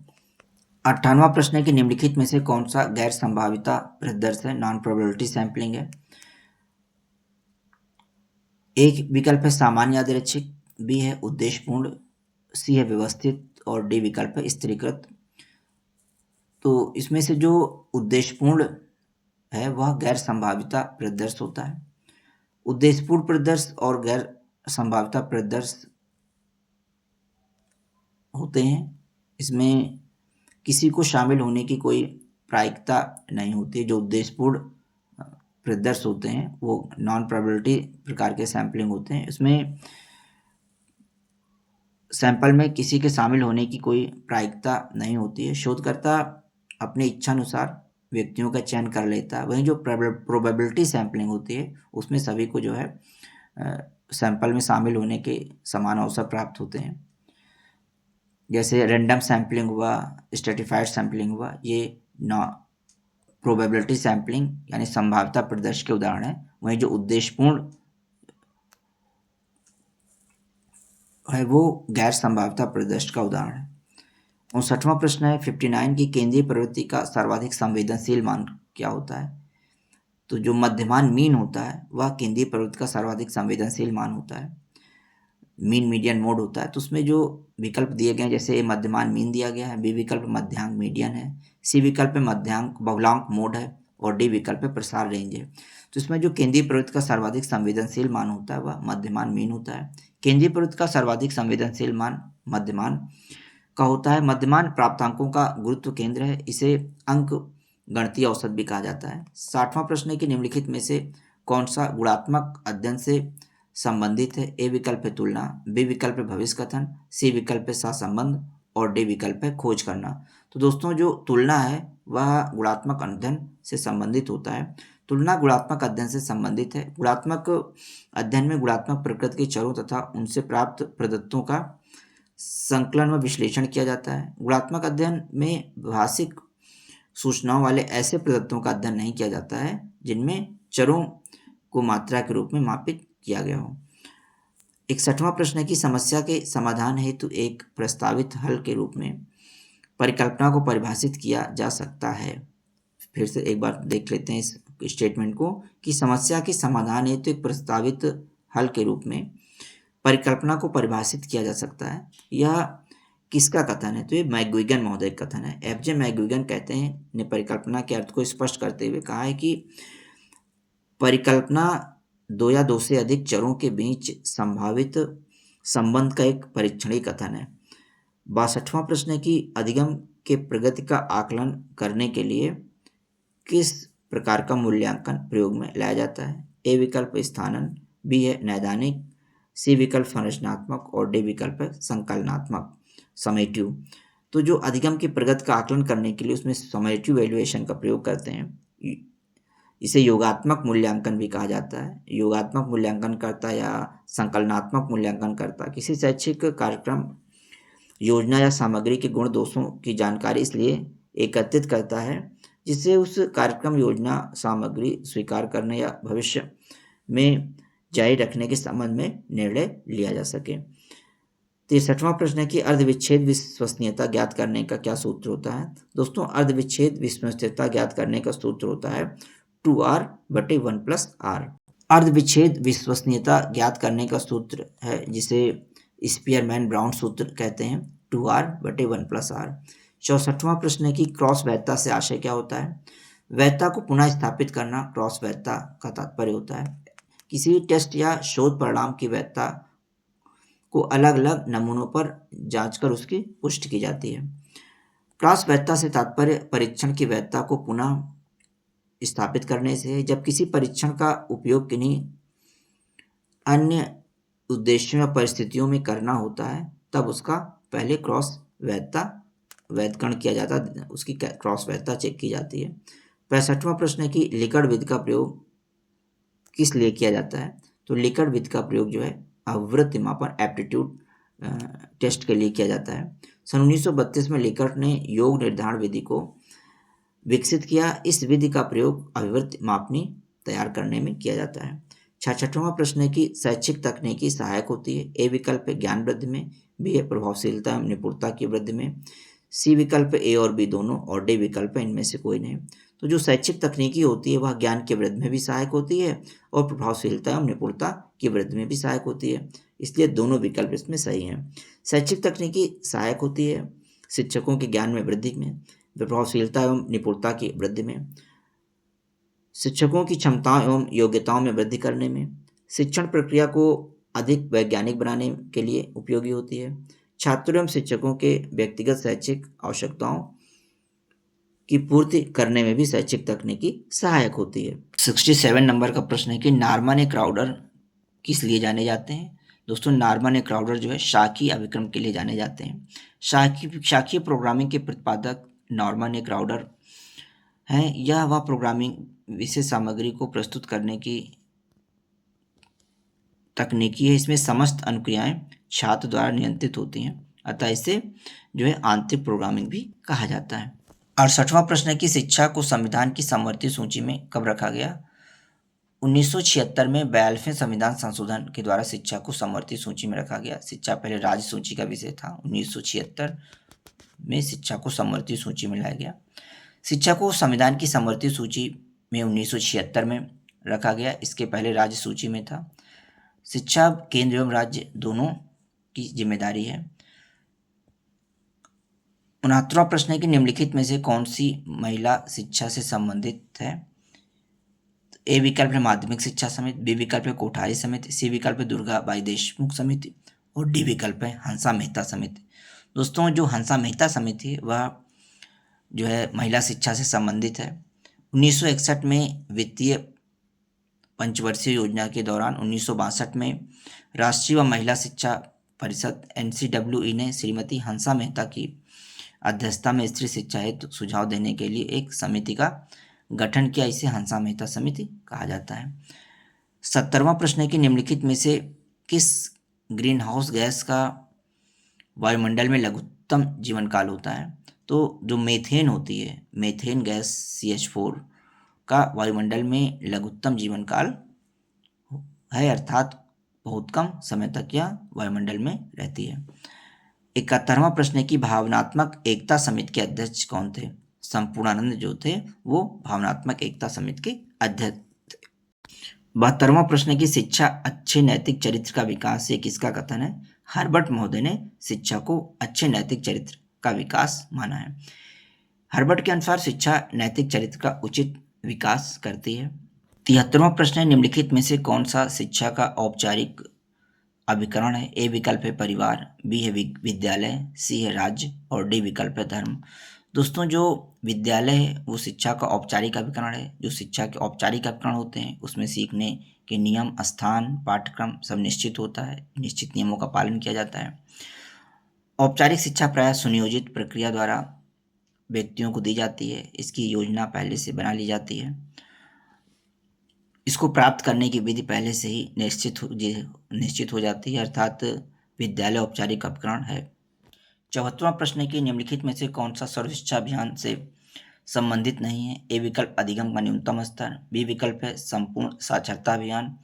58वां प्रश्न है कि निम्नलिखित में से कौन सा गैर संभाविता परिदृश्य है? नॉन प्रोबेबिलिटी सैंपलिंग है। एक विकल्प है सामान्य यादृच्छिक, बी है उद्देश्यपूर्ण, सी है व्यवस्थित और डी विकल्प है स्थिरीकृत। तो इसमें से जो उद्देश्यपूर्ण है वह गैर संभाविता परिदृश्य होता है। उद्देश्यपूर्ण परिदृश्य और गैर संभाविता परिदृश्य होते हैं, इसमें किसी को शामिल होने की कोई प्रायिकता नहीं होती। जो उद्देश्यपूर्ण परिदृश्य होते हैं वो नॉन प्रोबेबिलिटी प्रकार के सैंपलिंग होते हैं। इसमें सैंपल में किसी के शामिल होने की कोई प्रायिकता नहीं होती है। शोधकर्ता अपने इच्छा अनुसार व्यक्तियों का चयन कर लेता है। वहीं जो प्रोबेबिलिटी सैंपलिंग होती है उसमें सभी को जो है सैंपल में शामिल होने के समान अवसर प्राप्त होते हैं। जैसे रैंडम सैंपलिंग हुआ, स्ट्रेटिफाइड सैंपलिंग हुआ, ये प्रोबेबिलिटी सैंपलिंग यानी संभाव्यता परिदृश्य के उदाहरण है। वहीं जो उद्देश्यपूर्ण है वो गैर संभाव्यता परिदृश्य का उदाहरण है। 59वां प्रश्न है 59 की केंद्रीय प्रवृत्ति का सर्वाधिक संवेदनशील मान क्या होता है? तो जो मध्यमान मीन होता है वह केंद्रीय प्रवृत्ति का सर्वाधिक संवेदनशील मान होता है। मीन मीडियन मोड होता है, तो उसमें जो विकल्प दिए गए हैं, जैसे मध्यमान मीन दिया गया है, बी विकल्प मध्यांक मीडियन है, सी विकल्प में मध्यांक बहुलांक मोड है और डी विकल्प में प्रसार रेंज है। तो इसमें जो केंद्रीय प्रवृत्ति का सर्वाधिक संवेदनशील मान होता है वह मध्यमान मीन होता है। केंद्रीय प्रवृत्ति का सर्वाधिक संवेदनशील मान मध्यमान का होता है। मध्यमान प्राप्तांकों का गुरुत्व केंद्र है, इसे अंक गणितीय औसत भी कहा जाता है। 60वां प्रश्न है कि निम्नलिखित में से कौन सा गुणात्मक अध्ययन से संबंधित है। ए विकल्प है तुलना, बी विकल्प है भविष्य कथन, सी विकल्प है सहसंबंध और डी विकल्प है खोज करना। तो दोस्तों जो तुलना है वह गुणात्मक अध्ययन से संबंधित होता है। तुलना गुणात्मक अध्ययन से संबंधित है। गुणात्मक अध्ययन में गुणात्मक प्रकृति के चरों तथा उनसे प्राप्त प्रदत्तों का संकलन व विश्लेषण किया जाता है। गुणात्मक अध्ययन में भाषिक सूचनाओं वाले ऐसे प्रदत्तों का अध्ययन नहीं किया जाता है जिनमें चरों को मात्रा के रूप में मापित किया गया हो। 61वां प्रश्न है कि समस्या के समाधान हेतु एक प्रस्तावित हल के रूप में परिकल्पना को परिभाषित किया जा सकता है। फिर से एक बार देख लेते हैं इस स्टेटमेंट को कि समस्या के समाधान हेतु एक प्रस्तावित हल के रूप में परिकल्पना को परिभाषित किया जा सकता है। यह किसका कथन है? तो ये मैकगुइगन महोदय का कथन है। एफ जे मैकगुइगन कहते हैं ने परिकल्पना के अर्थ को स्पष्ट करते हुए कहा है कि परिकल्पना दो या दो से अधिक चरों के बीच संभावित संबंध का एक परीक्षणीय कथन है। 62वां प्रश्न है कि अधिगम के प्रगति का आकलन करने के लिए किस प्रकार का मूल्यांकन प्रयोग में लाया जाता है। ए विकल्प स्थानन, बी है नैदानिक, सी विकल्प संरचनात्मक और डी विकल्प है संकलनात्मक समेटिव। तो जो अधिगम की प्रगति का आकलन करने के लिए उसमें समेटिव वैल्यूएशन का प्रयोग करते हैं। इसे योगात्मक मूल्यांकन भी कहा जाता है। योगात्मक मूल्यांकनकर्ता या संकलनात्मक मूल्यांकनकर्ता किसी शैक्षिक कार्यक्रम, योजना या सामग्री के गुण दोषों की जानकारी इसलिए एकत्रित करता है जिससे उस कार्यक्रम, योजना, सामग्री स्वीकार करने या भविष्य में जारी रखने के संबंध में निर्णय लिया जा सके। 63वां प्रश्न है कि अर्धविच्छेद विश्वसनीयता ज्ञात करने का क्या सूत्र होता है। दोस्तों अर्धविच्छेद विश्वसनीयता ज्ञात करने का सूत्र होता है 2r/1+r। अर्धविच्छेद विश्वसनीयता ज्ञात करने का सूत्र है जिसे स्पीयरमैन ब्राउन सूत्र कहते हैं, 2r/1+r। 64वां प्रश्न है कि क्रॉस वैधता से आशय क्या होता है। वैधता को पुनः स्थापित करना क्रॉस वैधता का तात्पर्य होता है। किसी टेस्ट या शोध परिणाम की वैधता को अलग अलग नमूनों पर जांचकर उसकी पुष्टि की जाती है। क्रॉस वैधता से तात्पर्य परीक्षण की वैधता को पुनः स्थापित करने से है। जब किसी परीक्षण का उपयोग किन्हीं अन्य उद्देश्यों या परिस्थितियों में करना होता है तब उसका पहले क्रॉस वैधता वैधकरण किया जाता है, उसकी क्रॉस वैधता चेक की जाती है। 65वां प्रश्न है कि लिकर्ट विधि का प्रयोग किस लिए किया जाता है। तो लिकर्ट विधि का प्रयोग जो है आवृत्ति मापन एप्टीट्यूड टेस्ट के लिए किया जाता है। सन 1932 में लिकर्ट ने योग निर्धारण विधि को विकसित किया। इस विधि का प्रयोग अभिवृत्ति मापनी तैयार करने में किया जाता है। 66वां प्रश्न है कि शैक्षिक तकनीकी सहायक होती है। ए विकल्प है ज्ञान वृद्धि में, बी है प्रभावशीलता एवं निपुणता की वृद्धि में, सी विकल्प ए और बी दोनों और डी विकल्प है इनमें से कोई नहीं। तो जो शैक्षिक तकनीकी होती है वह ज्ञान की वृद्धि में भी सहायक होती है और प्रभावशीलता एवं निपुणता की वृद्धि में भी सहायक होती है, इसलिए दोनों विकल्प इसमें सही हैं। शैक्षिक तकनीकी सहायक होती है शिक्षकों के ज्ञान में वृद्धि में, प्रभावशीलता एवं निपुणता की वृद्धि में, शिक्षकों की क्षमताओं एवं योग्यताओं में वृद्धि करने में, शिक्षण प्रक्रिया को अधिक वैज्ञानिक बनाने के लिए उपयोगी होती है, छात्रों एवं शिक्षकों के व्यक्तिगत शैक्षिक आवश्यकताओं की पूर्ति करने में भी शैक्षिक तकनीकी सहायक होती है। 67 नंबर का प्रश्न है कि नॉर्मन ए क्राउडर किस लिए जाने जाते हैं। दोस्तों नॉर्मन ए क्राउडर जो है शाखीय अभिक्रम के लिए जाने जाते हैं। शाखीय प्रोग्रामिंग के प्रतिपादक नॉर्मन ए क्राउडर हैं। यह वह प्रोग्रामिंग विशेष सामग्री को प्रस्तुत करने की तकनीकी है। इसमें समस्त अनुक्रियाएं छात्र द्वारा नियंत्रित होती हैं, अतः इसे जो है आंतरिक प्रोग्रामिंग भी कहा जाता है। 68वां प्रश्न है कि शिक्षा को संविधान की समवर्ती सूची में कब रखा गया। 1976 में 42वें संविधान संशोधन के द्वारा शिक्षा को समवर्ती सूची में रखा गया। शिक्षा पहले राज्य सूची का विषय था, 1976 में शिक्षा को समवर्ती सूची में लाया गया। शिक्षा को संविधान की समवर्ती सूची में 1976 में रखा गया। इसके पहले राज्य सूची में था। शिक्षा केंद्र एवं राज्य दोनों की जिम्मेदारी है। 69वां प्रश्न है कि निम्नलिखित में से कौन सी महिला शिक्षा से संबंधित है। ए विकल्प है माध्यमिक शिक्षा समिति, बी विकल्प है कोठारी समिति, सी विकल्प है दुर्गाबाई देशमुख समिति और डी विकल्प है हंसा मेहता समिति। दोस्तों, जो हंसा मेहता समिति है वह जो है महिला शिक्षा से संबंधित है। 1961 में वित्तीय पंचवर्षीय योजना के दौरान 1962 में राष्ट्रीय व महिला शिक्षा परिषद NCWE ने श्रीमती हंसा मेहता की अध्यक्षता में स्त्री शिक्षा हेतु सुझाव देने के लिए एक समिति का गठन किया। इसे हंसा मेहता समिति कहा जाता है। 70वां प्रश्न है कि निम्नलिखित में से किस ग्रीन हाउस गैस का वायुमंडल में लघुत्तम जीवन काल होता है। तो जो मेथेन होती है, मेथेन गैस CH4 का वायुमंडल में लघुत्तम जीवन काल है, अर्थात बहुत कम समय तक यह वायुमंडल में रहती है। 71वां प्रश्न है कि भावनात्मक एकता समिति के अध्यक्ष कौन थे। संपूर्णानंद जो थे वो भावनात्मक एकता समिति के अध्यक्ष थे। 72वां प्रश्न है कि शिक्षा अच्छे नैतिक चरित्र का विकास, ये किसका कथन है। हर्बर्ट महोदय ने शिक्षा को अच्छे नैतिक चरित्र का विकास माना है। हर्बर्ट के अनुसार शिक्षा नैतिक चरित्र का उचित विकास करती है। 73वां प्रश्न है निम्नलिखित में से कौन सा शिक्षा का औपचारिक अभिकरण है। ए विकल्प है परिवार, बी है विद्यालय, सी है राज्य और डी विकल्प है धर्म। दोस्तों, जो विद्यालय है वो शिक्षा का औपचारिक अभिकरण है। जो शिक्षा के औपचारिक अभिकरण होते हैं उसमें सीखने के नियम, स्थान, पाठ्यक्रम सब निश्चित होता है, निश्चित नियमों का पालन किया जाता है। औपचारिक शिक्षा प्रायः सुनियोजित प्रक्रिया द्वारा व्यक्तियों को दी जाती है। इसकी योजना पहले से बना ली जाती है। इसको प्राप्त करने की विधि पहले से ही निश्चित हो जाती है, अर्थात विद्यालय औपचारिक उपकरण है। 74वां प्रश्न है कि निम्नलिखित में से कौन सा सर्व शिक्षा अभियान से संबंधित नहीं है। ए विकल्प अधिगम का न्यूनतम स्तर, बी विकल्प है संपूर्ण साक्षरता अभियान,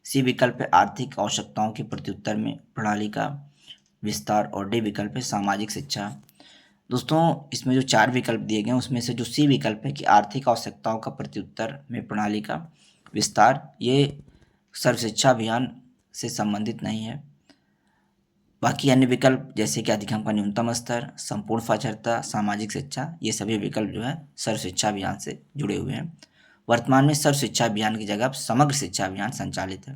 सी विकल्प है आर्थिक आवश्यकताओं के प्रत्युत्तर में प्रणाली का विस्तार और डी विकल्प है सामाजिक शिक्षा। दोस्तों, इसमें जो 4 विकल्प दिए गए हैं उसमें से जो सी विकल्प है कि आर्थिक आवश्यकताओं का प्रत्युत्तर में प्रणाली का विस्तार, ये सर्व शिक्षा अभियान से संबंधित नहीं है। बाकी अन्य विकल्प जैसे कि अधिगम का न्यूनतम स्तर, संपूर्ण साक्षरता, सामाजिक शिक्षा, ये सभी विकल्प जो है सर्व शिक्षा अभियान से जुड़े हुए हैं। वर्तमान में सर्व शिक्षा अभियान की जगह समग्र शिक्षा अभियान संचालित है।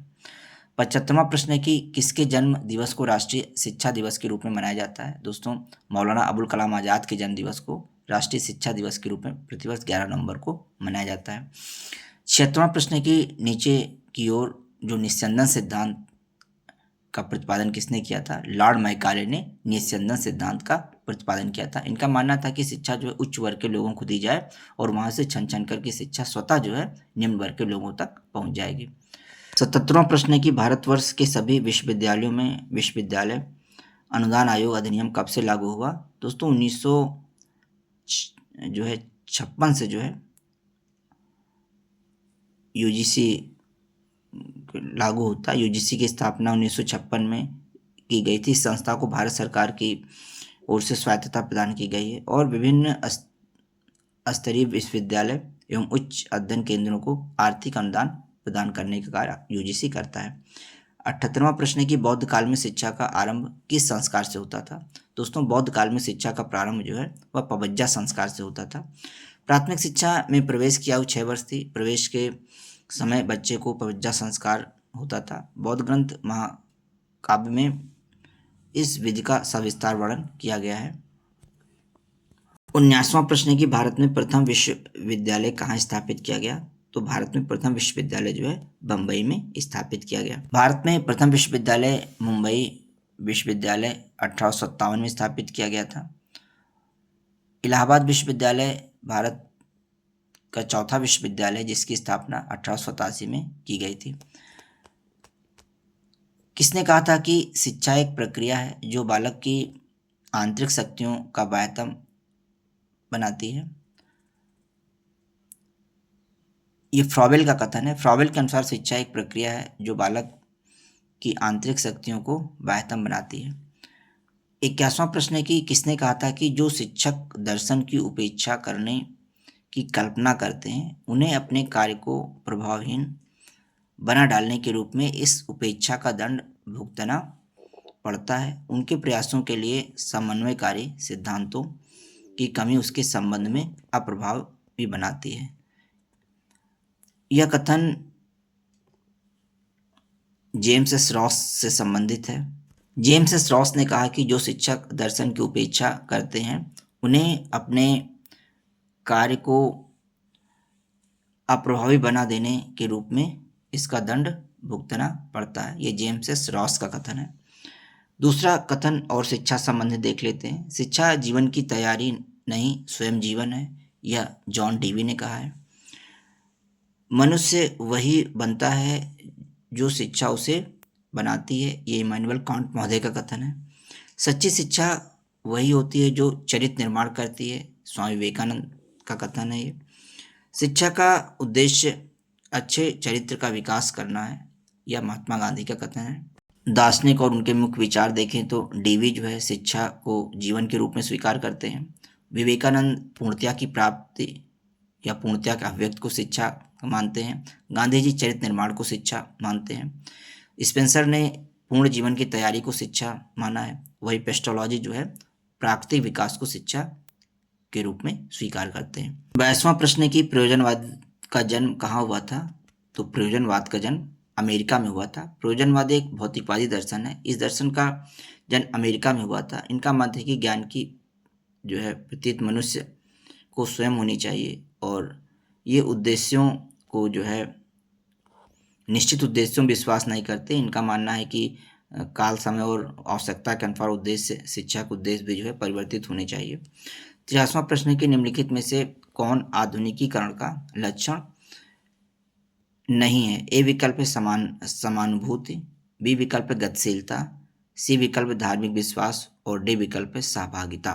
75वां प्रश्न है कि किसके जन्म दिवस को राष्ट्रीय शिक्षा दिवस के रूप में मनाया जाता है। दोस्तों, मौलाना अबुल कलाम आज़ाद के जन्म दिवस को राष्ट्रीय शिक्षा दिवस के रूप में प्रतिवर्ष 11 नवंबर को मनाया जाता है। 76वां प्रश्न है कि नीचे की ओर जो निस्यंदन सिद्धांत का प्रतिपादन किसने किया था। लॉर्ड मैकाले ने निस्यंदन सिद्धांत का प्रतिपादन किया था। इनका मानना था कि शिक्षा जो है उच्च वर्ग के लोगों को दी जाए और वहाँ से छन छन करके शिक्षा स्वतः जो है निम्न वर्ग के लोगों तक पहुँच जाएगी। 77वां प्रश्न है कि भारतवर्ष के सभी विश्वविद्यालयों में विश्वविद्यालय अनुदान आयोग अधिनियम कब से लागू हुआ। दोस्तों, 1956 से जो है यूजीसी लागू होता है। यूजीसी की स्थापना 1956 में की गई थी। इस संस्था को भारत सरकार की ओर से स्वायत्तता प्रदान की गई है और विभिन्न स्तरीय विश्वविद्यालय एवं उच्च अध्ययन केंद्रों को आर्थिक अनुदान प्रदान करने का कार्य यूजीसी करता है। 78वां प्रश्न है कि बौद्ध काल में शिक्षा का आरंभ किस संस्कार से होता था। दोस्तों, बौद्ध काल में शिक्षा का प्रारंभ जो है वह पवज्जा संस्कार से होता था। प्राथमिक शिक्षा में प्रवेश की आयु 6 वर्ष थी। प्रवेश के समय बच्चे को पवज्जा संस्कार होता था। बौद्ध ग्रंथ महाकाव्य में इस विधि का सविस्तार वर्णन किया गया है। 79वां प्रश्न है कि भारत में प्रथम विश्वविद्यालय कहाँ स्थापित किया गया। तो भारत में प्रथम विश्वविद्यालय जो है बम्बई में स्थापित किया गया। भारत में प्रथम विश्वविद्यालय मुंबई विश्वविद्यालय 1857 में स्थापित किया गया था। इलाहाबाद विश्वविद्यालय भारत का चौथा विश्वविद्यालय जिसकी स्थापना 1887 में की गई थी। किसने कहा था कि शिक्षा एक प्रक्रिया है जो बालक की आंतरिक शक्तियों का बाह्यतम बनाती है। ये फ्रॉबेल का कथन है। फ्रॉबेल के अनुसार शिक्षा एक प्रक्रिया है जो बालक की आंतरिक शक्तियों को बाह्यतम बनाती है। 81वां प्रश्न है कि किसने कहा था कि जो शिक्षक दर्शन की उपेक्षा करने की कल्पना करते हैं उन्हें अपने कार्य को प्रभावहीन बना डालने के रूप में इस उपेक्षा का दंड भुगतना पड़ता है। उनके प्रयासों के लिए समन्वयकारी सिद्धांतों की कमी उसके संबंध में अप्रभावी बनाती है। यह कथन जेम्स एस रॉस से संबंधित है। जेम्स एस रॉस ने कहा कि जो शिक्षक दर्शन की उपेक्षा करते हैं उन्हें अपने कार्य को अप्रभावी बना देने के रूप में इसका दंड भुगतना पड़ता है। ये जेम्स एस रॉस का कथन है। दूसरा कथन और शिक्षा संबंधी देख लेते हैं। शिक्षा जीवन की तैयारी नहीं स्वयं जीवन है, यह जॉन डीवी ने कहा है। मनुष्य वही बनता है जो शिक्षा उसे बनाती है, ये इमैनुअल कांट महोदय का कथन है। सच्ची शिक्षा वही होती है जो चरित्र निर्माण करती है, स्वामी विवेकानंद का कथन है ये। शिक्षा का उद्देश्य अच्छे चरित्र का विकास करना है, यह महात्मा गांधी का कथन है। दार्शनिक और उनके मुख्य विचार देखें तो डीवी जो है शिक्षा को जीवन के रूप में स्वीकार करते हैं। विवेकानंद पूर्णतया की प्राप्ति या पूर्णतया के अभिव्यक्त को शिक्षा मानते हैं। गांधी जी चरित्र निर्माण को शिक्षा मानते हैं। स्पेंसर ने पूर्ण जीवन की तैयारी को शिक्षा माना है। वही पेस्टोलॉजी जो है प्राकृतिक विकास को शिक्षा के रूप में स्वीकार करते हैं। 22वां प्रश्न है कि प्रयोजनवाद का जन्म कहाँ हुआ था? तो प्रयोजनवाद का जन्म अमेरिका में हुआ था। प्रयोजनवाद एक भौतिकवादी दर्शन है। इस दर्शन का जन्म अमेरिका में हुआ था। इनका मत है कि ज्ञान की जो है प्रतीत मनुष्य को स्वयं होनी चाहिए और ये उद्देश्यों को जो है निश्चित उद्देश्यों में विश्वास नहीं करते। इनका मानना है कि काल समय और आवश्यकता के अनुसार उद्देश्य शिक्षा के उद्देश्य भी जो है परिवर्तित होने चाहिए। 83वां प्रश्न है कि निम्नलिखित में से कौन आधुनिकीकरण का लक्षण नहीं है? ए विकल्प है समानुभूति, बी विकल्प है गतिशीलता, सी विकल्प है धार्मिक विश्वास और डी विकल्प है सहभागिता।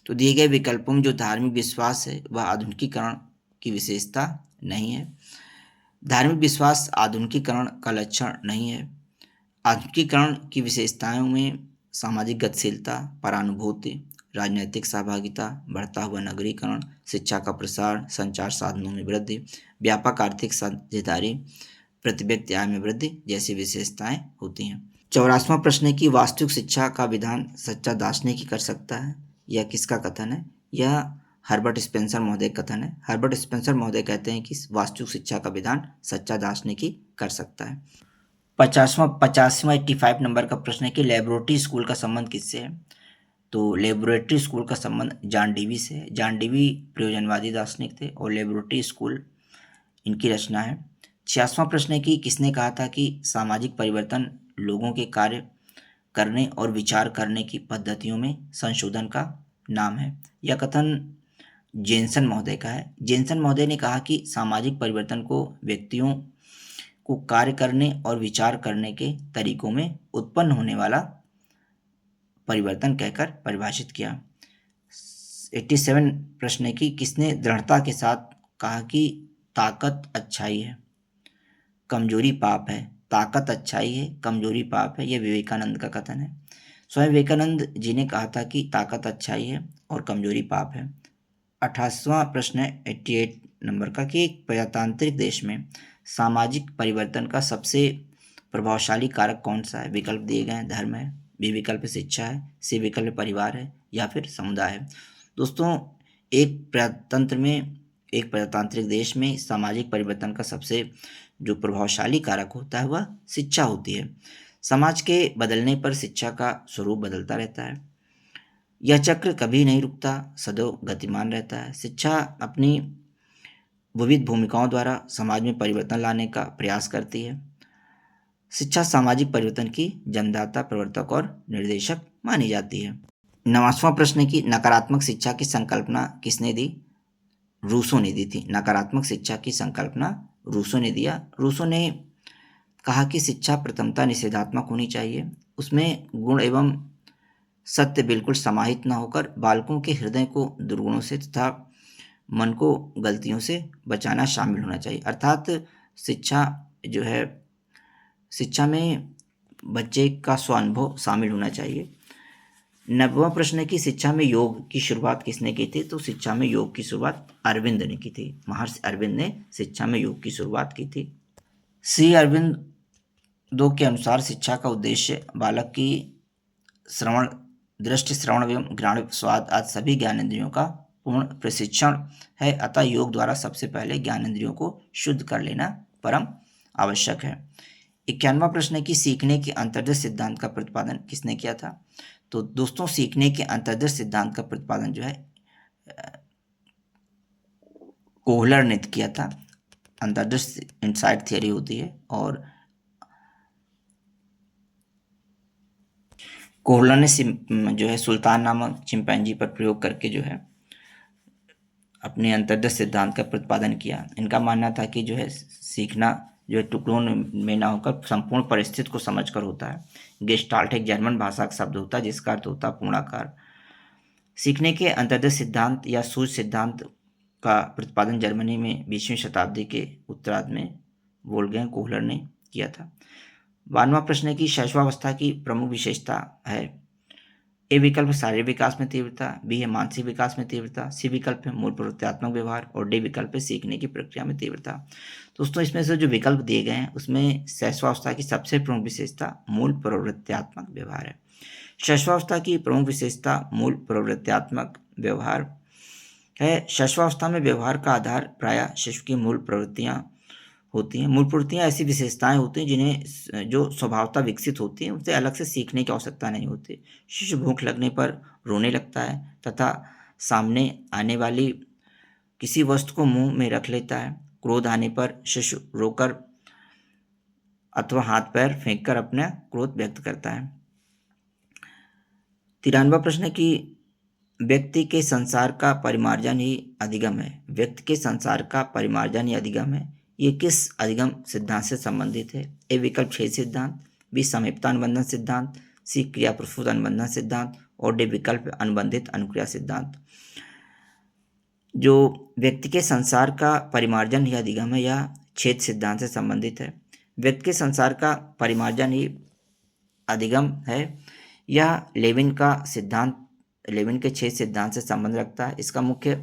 तो दिए गए विकल्पों में जो धार्मिक विश्वास है वह आधुनिकीकरण की विशेषता नहीं है। धार्मिक विश्वास आधुनिकीकरण का लक्षण नहीं है। आधुनिकीकरण की विशेषताओं में सामाजिक गतिशीलता, परानुभूति, राजनैतिक सहभागिता, बढ़ता हुआ नगरीकरण, शिक्षा का प्रसार, संचार साधनों में वृद्धि, व्यापक आर्थिक साझेदारी, प्रति व्यक्ति आय में वृद्धि जैसी विशेषताएं होती हैं। 84वां प्रश्न है कि वास्तविक शिक्षा का विधान सच्चा दार्शनिक ही कर सकता है। यह किसका कथन है? यह हर्बर्ट स्पेंसर महोदय का कथन है। हर्बर्ट स्पेंसर महोदय कहते हैं कि वास्तविक शिक्षा का विधान सच्चा दार्शनिक ही कर सकता है। 85वां 85 नंबर का प्रश्न है कि लेबोरेटरी स्कूल का संबंध किससे है? तो लेबोरेटरी स्कूल का संबंध जॉन डीवी से है। जॉन डीवी प्रयोजनवादी दार्शनिक थे और लेबोरेटरी स्कूल इनकी रचना है। 86वां प्रश्न है कि किसने कहा था कि सामाजिक परिवर्तन लोगों के कार्य करने और विचार करने की पद्धतियों में संशोधन का नाम है? यह कथन जेनसन महोदय का है। जेनसन महोदय ने कहा कि सामाजिक परिवर्तन को व्यक्तियों को कार्य करने और विचार करने के तरीकों में उत्पन्न होने वाला परिवर्तन कहकर परिभाषित किया। 87 प्रश्न है कि किसने दृढ़ता के साथ कहा कि ताकत अच्छाई है, कमजोरी पाप है? ताकत अच्छाई है, कमजोरी पाप है, यह विवेकानंद का कथन है। स्वामी विवेकानंद जी ने कहा था कि ताकत अच्छाई है और कमजोरी पाप है। 88वां प्रश्न है 88 नंबर का कि एक प्रजातांत्रिक देश में सामाजिक परिवर्तन का सबसे प्रभावशाली कारक कौन सा है? विकल्प दिए गए हैं। धर्म है, बी विकल्प शिक्षा है, सी विकल्प परिवार है या फिर समुदाय है। दोस्तों, एक प्रजातांत्रिक देश में सामाजिक परिवर्तन का सबसे जो प्रभावशाली कारक होता है वह शिक्षा होती है। समाज के बदलने पर शिक्षा का स्वरूप बदलता रहता है। यह चक्र कभी नहीं रुकता, सदैव गतिमान रहता है। शिक्षा अपनी विविध भूमिकाओं द्वारा समाज में परिवर्तन लाने का प्रयास करती है। शिक्षा सामाजिक परिवर्तन की जन्मदाता, प्रवर्तक और निर्देशक मानी जाती है। 90वां प्रश्न है कि नकारात्मक शिक्षा की संकल्पना किसने दी? रूसो ने दी थी। नकारात्मक शिक्षा की संकल्पना रूसो ने दिया। रूसो ने कहा कि शिक्षा प्रथमतः निषेधात्मक होनी चाहिए, उसमें गुण एवं सत्य बिल्कुल समाहित न होकर बालकों के हृदय को दुर्गुणों से तथा मन को गलतियों से बचाना शामिल होना चाहिए। अर्थात शिक्षा जो है, शिक्षा में बच्चे का स्वानुभव शामिल होना चाहिए। 90वां प्रश्न है कि शिक्षा में योग की शुरुआत किसने की थी? तो शिक्षा में योग की शुरुआत अरविंद ने की थी। महर्षि अरविंद ने शिक्षा में योग की शुरुआत की थी। श्री अरविंदो के अनुसार शिक्षा का उद्देश्य बालक की श्रवण, दृष्टि, श्रवण एवं घ्राण, स्वाद आदि सभी ज्ञानेंद्रियों का पूर्ण प्रशिक्षण है। अतः योग द्वारा सबसे पहले ज्ञानेंद्रियों को शुद्ध कर लेना परम आवश्यक है। 91वां प्रश्न है कि सीखने के अंतर्दृष्ट सिद्धांत का प्रतिपादन किसने किया था? तो दोस्तों, सीखने के अंतर्दृष्ट सिद्धांत का प्रतिपादन जो है कोहलर ने किया था। अंतर्दृष्ट इनसाइट थियरी होती है और कोहलर ने जो है सुल्तान नामक चिंपैंजी पर प्रयोग करके जो है अपने अंतर्दृष्ट सिद्धांत का प्रतिपादन किया। इनका मानना था कि जो है सीखना जो है टुकड़ों में ना होकर संपूर्ण परिस्थिति को समझकर होता है। गेस्टाल्ट एक जर्मन भाषा का शब्द होता है जिसका अर्थ होता है पूर्णाकार। सीखने के अंतर्दृष्ट सिद्धांत या सूझ सिद्धांत का प्रतिपादन जर्मनी में 20वीं शताब्दी के उत्तरार्ध में वोल्फगैंग कोहलर ने किया था। 92वां प्रश्न है कि शैशवावस्था की प्रमुख विशेषता है। ए विकल्प शारीरिक विकास में तीव्रता, बी है मानसिक विकास में तीव्रता, सी विकल्प है मूल प्रवृत्त्यात्मक व्यवहार और डी विकल्प है सीखने की प्रक्रिया में तीव्रता। दोस्तों, इसमें से जो विकल्प दिए गए हैं उसमें शैशवावस्था की सबसे प्रमुख विशेषता मूल प्रवृत्त्यात्मक व्यवहार है। शैशवावस्था की प्रमुख विशेषता मूल प्रवृत्त्यात्मक व्यवहार है। शैशवावस्था में व्यवहार का आधार प्रायः शिशु की मूल प्रवृत्तियां होती हैं। मूल प्रवृत्तियां ऐसी विशेषताएं होती हैं जिन्हें जो स्वभावतः विकसित होती हैं उनसे अलग से सीखने की आवश्यकता नहीं होती। शिशु भूख लगने पर रोने लगता है तथा सामने आने वाली किसी वस्तु को मुंह में रख लेता है। क्रोध आने पर शिशु रोकर अथवा हाथ पैर फेंककर अपना क्रोध व्यक्त करता है। 93वां प्रश्न है कि व्यक्ति के संसार का परिमार्जन ही अधिगम है। व्यक्ति के संसार का परिमार्जन ही अधिगम है। ये किस अधिगम सिद्धांत से संबंधित है? ए विकल्प छेद सिद्धांत, बी समीपता अनुबंधन सिद्धांत, सी क्रिया प्रफुल्ल अनुबंधन सिद्धांत और डी विकल्प अनुबंधित अनुक्रिया सिद्धांत। जो व्यक्ति के संसार का परिमार्जन ही अधिगम है यह छेद सिद्धांत से संबंधित है। व्यक्ति के संसार का परिमार्जन ही अधिगम है। यह लेविन का सिद्धांत, लेविन के छेद सिद्धांत से संबंध रखता है। इसका मुख्य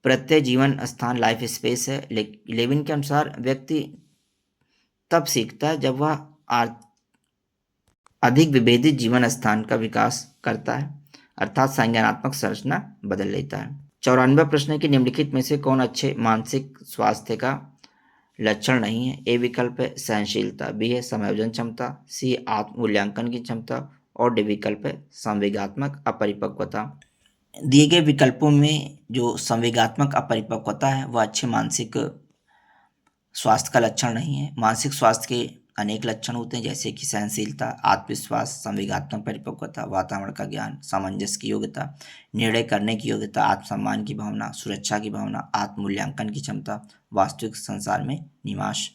प्रत्यय जीवन स्थान लाइफ स्पेस है। लेविन के अनुसार व्यक्ति तब सीखता है जब वह अधिक विभेदित जीवन स्थान का विकास करता है अर्थात संज्ञानात्मक संरचना बदल लेता है। 94वां प्रश्न है कि निम्नलिखित में से कौन अच्छे मानसिक स्वास्थ्य का लक्षण नहीं है? ए विकल्प है सहनशीलता, बी है समायोजन क्षमता, सी आत्म मूल्यांकन की क्षमता और डी विकल्प है संवेगात्मक अपरिपक्वता। दिए गए विकल्पों में जो संवेगात्मक अपरिपक्वता है वह अच्छे मानसिक स्वास्थ्य का लक्षण नहीं है। मानसिक स्वास्थ्य के अनेक लक्षण होते हैं जैसे कि सहनशीलता, आत्मविश्वास, संवेगात्मक परिपक्वता, वातावरण का ज्ञान, सामंजस्य की योग्यता, निर्णय करने की योग्यता, आत्मसम्मान की भावना, सुरक्षा की भावना, आत्म मूल्यांकन की क्षमता, वास्तविक संसार में निवास।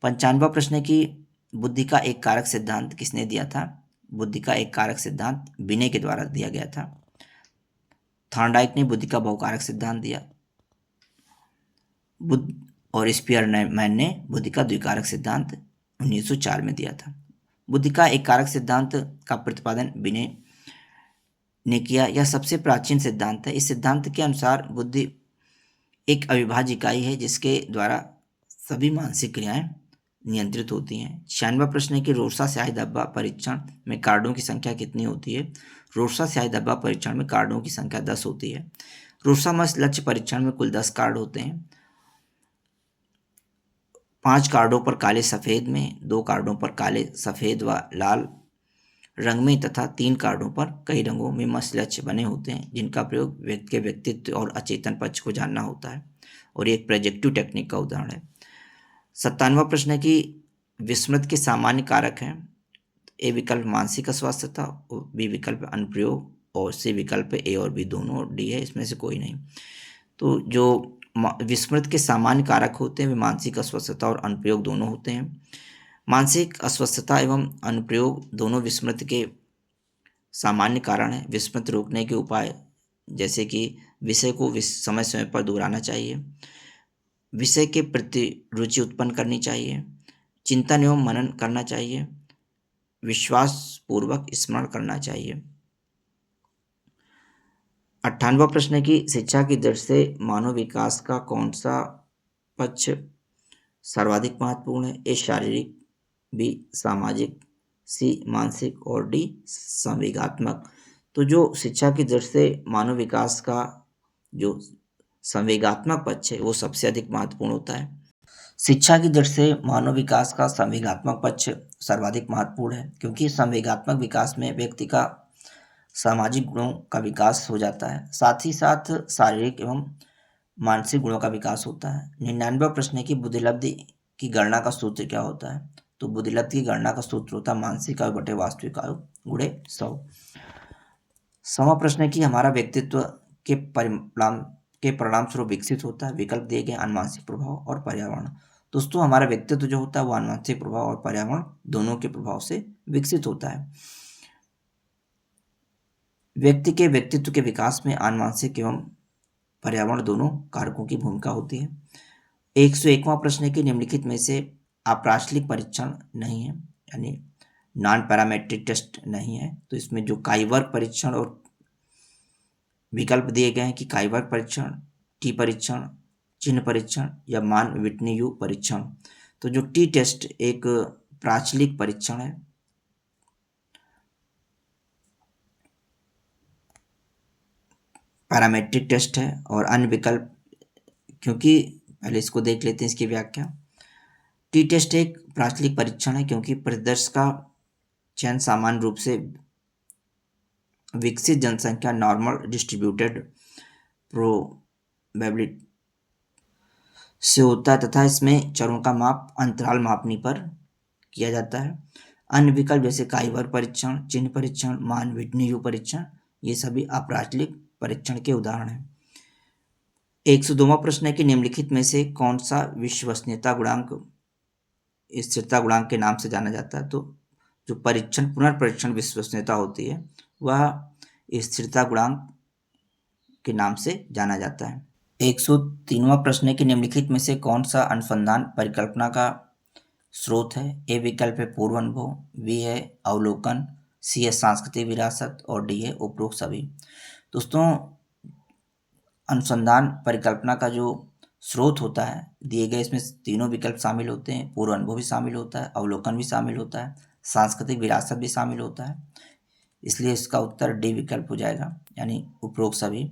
95वां प्रश्न है कि बुद्धि का एक कारक सिद्धांत किसने दिया था? बुद्धि का एक कारक सिद्धांत बिने के द्वारा दिया गया था। थॉर्नडाइक ने बुद्धि का बहुकारक सिद्धांत दिया और स्पीयरमैन ने बुद्धि का द्विकारक सिद्धांत 1904 में दिया था। बुद्धि का एक कारक सिद्धांत का प्रतिपादन बिने ने किया। यह सबसे प्राचीन सिद्धांत है। इस सिद्धांत के अनुसार बुद्धि एक अविभाज्य इकाई है जिसके द्वारा सभी मानसिक क्रियाएं नियंत्रित होती हैं। 96वां प्रश्न है कि रोर्सा स्याही धब्बा परीक्षण में कार्डों की संख्या कितनी होती है? रोर्सा स्याही धब्बा परीक्षण में कार्डों की संख्या 10 होती है। रोर्सा मस लक्ष्य परीक्षण में कुल 10 कार्ड होते हैं। 5 कार्डों पर काले सफ़ेद में, 2 कार्डों पर काले सफ़ेद व लाल रंग में तथा 3 कार्डों पर कई रंगों में मस्त लक्ष्य बने होते हैं जिनका प्रयोग व्यक्ति के व्यक्तित्व और अचेतन पक्ष को जानना होता है और ये एक प्रोजेक्टिव टेक्निक का उदाहरण है। 97वां प्रश्न है कि विस्मृत के सामान्य कारक हैं। ए विकल्प मानसिक अस्वस्थता, बी विकल्प अनुप्रयोग और सी विकल्प ए और बी दोनों, डी है इसमें से कोई नहीं। तो जो विस्मृत के सामान्य कारक होते हैं वे मानसिक अस्वस्थता और अनुप्रयोग दोनों होते हैं। मानसिक अस्वस्थता एवं अनुप्रयोग दोनों विस्मृत के सामान्य कारण हैं। विस्मृत रोकने के उपाय जैसे कि विषय को समय समय पर दोहराना चाहिए, विषय के प्रति रुचि उत्पन्न करनी चाहिए, चिंतन एवं मनन करना चाहिए, विश्वास पूर्वक स्मरण करना चाहिए। 98वां प्रश्न है कि शिक्षा की दृष्टि से मानव विकास का कौन सा पक्ष सर्वाधिक महत्वपूर्ण है? ए शारीरिक, बी सामाजिक, सी मानसिक और डी संवेगात्मक। तो जो शिक्षा की दृष्टि से मानव विकास का जो संवेगात्मक पक्ष है वो सबसे अधिक महत्वपूर्ण होता है। शिक्षा की दृष्टि से मानव विकास का संवेगात्मक पक्ष सर्वाधिक महत्वपूर्ण है, क्योंकि संवेगात्मक विकास में व्यक्ति का सामाजिक गुणों का विकास हो जाता है, साथ ही साथ शारीरिक एवं मानसिक गुणों का विकास होता है। 99वां प्रश्न है कि बुद्धिलब्धि की गणना का सूत्र क्या होता है? तो बुद्धिलब्धि की गणना का सूत्र होता है मानसिक आयु बटे वास्तविक आयु गुणे 100। 100वां प्रश्न है कि हमारा व्यक्तित्व के परिणाम स्वरूप विकसित होता है। विकल्प दिए गए अनुवांशिक प्रभाव और पर्यावरण। दोस्तों, हमारा व्यक्तित्व जो होता है वो अनुवांशिक प्रभाव और पर्यावरण दोनों के प्रभाव से विकसित होता है। व्यक्ति के व्यक्तित्व के विकास में आनुवंशिक एवं पर्यावरण दोनों कारकों की भूमिका होती है। 101वां प्रश्न है कि निम्नलिखित में से अप्राचलिक परीक्षण नहीं है, यानी नॉन पैरामेट्रिक टेस्ट नहीं है। तो इसमें जो काइवर्ग परीक्षण और विकल्प दिए गए हैं कि काइवर्ग परीक्षण, टी परीक्षण, चिन्ह परीक्षण या मान विटनी यू परीक्षण। तो जो टी टेस्ट एक प्राचलिक परीक्षण है, पैरामेट्रिक टेस्ट है, और अन्य विकल्प, क्योंकि पहले इसको देख लेते हैं इसकी व्याख्या। टी टेस्ट एक प्राचलिक परीक्षण है क्योंकि परिदर्श का चयन सामान्य रूप से विकसित जनसंख्या नॉर्मल डिस्ट्रीब्यूटेड प्रोबेबिलिटी से होता है तथा इसमें चरों का माप अंतराल मापनी पर किया जाता है। अन्य विकल्प जैसे काइवर्ग परीक्षण, चिन्ह परीक्षण, मान विटनी यू परीक्षण, ये सभी अप्राचलिक परीक्षण के उदाहरण हैं। 102वां प्रश्न है कि निम्नलिखित में से कौन सा विश्वसनीयता गुणांक स्थिरता गुणांक के नाम से जाना जाता है? तो जो परीक्षण पुनर्परीक्षण विश्वसनीयता होती है वह स्थिरता गुणांक के नाम से जाना जाता है। 103वां प्रश्न है कि निम्नलिखित में से कौन सा अनुसंधान परिकल्पना का स्रोत है? ए विकल्प है पूर्व अनुभव, बी है अवलोकन, सी है सांस्कृतिक विरासत और डी है उपरोक्त सभी। दोस्तों, अनुसंधान परिकल्पना का जो स्रोत होता है दिए गए इसमें तीनों विकल्प शामिल होते हैं। पूर्व अनुभव भी शामिल होता है, अवलोकन भी शामिल होता है, सांस्कृतिक विरासत भी शामिल होता है, इसलिए इसका उत्तर डी विकल्प हो जाएगा, यानी उपरोक्त सभी।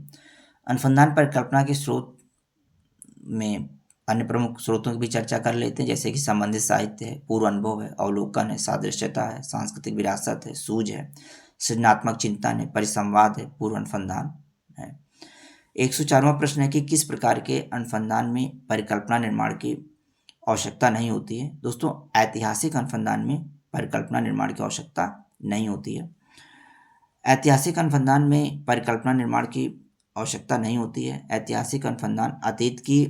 अनुसंधान परिकल्पना के स्रोत में अन्य प्रमुख स्रोतों की भी चर्चा कर लेते हैं, जैसे कि संबंधित साहित्य है, पूर्व अनुभव है, अवलोकन है, सादृश्यता है, सांस्कृतिक विरासत है, सूझ है, सृजनात्मक चिंतन है, परिसंवाद है, पूर्व अनुसंधान है। 104वां प्रश्न है कि किस प्रकार के अनुसंधान में परिकल्पना निर्माण की आवश्यकता नहीं होती है? दोस्तों, ऐतिहासिक अनुसंधान में परिकल्पना निर्माण की आवश्यकता नहीं होती है। ऐतिहासिक अनुसंधान में परिकल्पना निर्माण की आवश्यकता नहीं होती है। ऐतिहासिक अनुसंधान अतीत की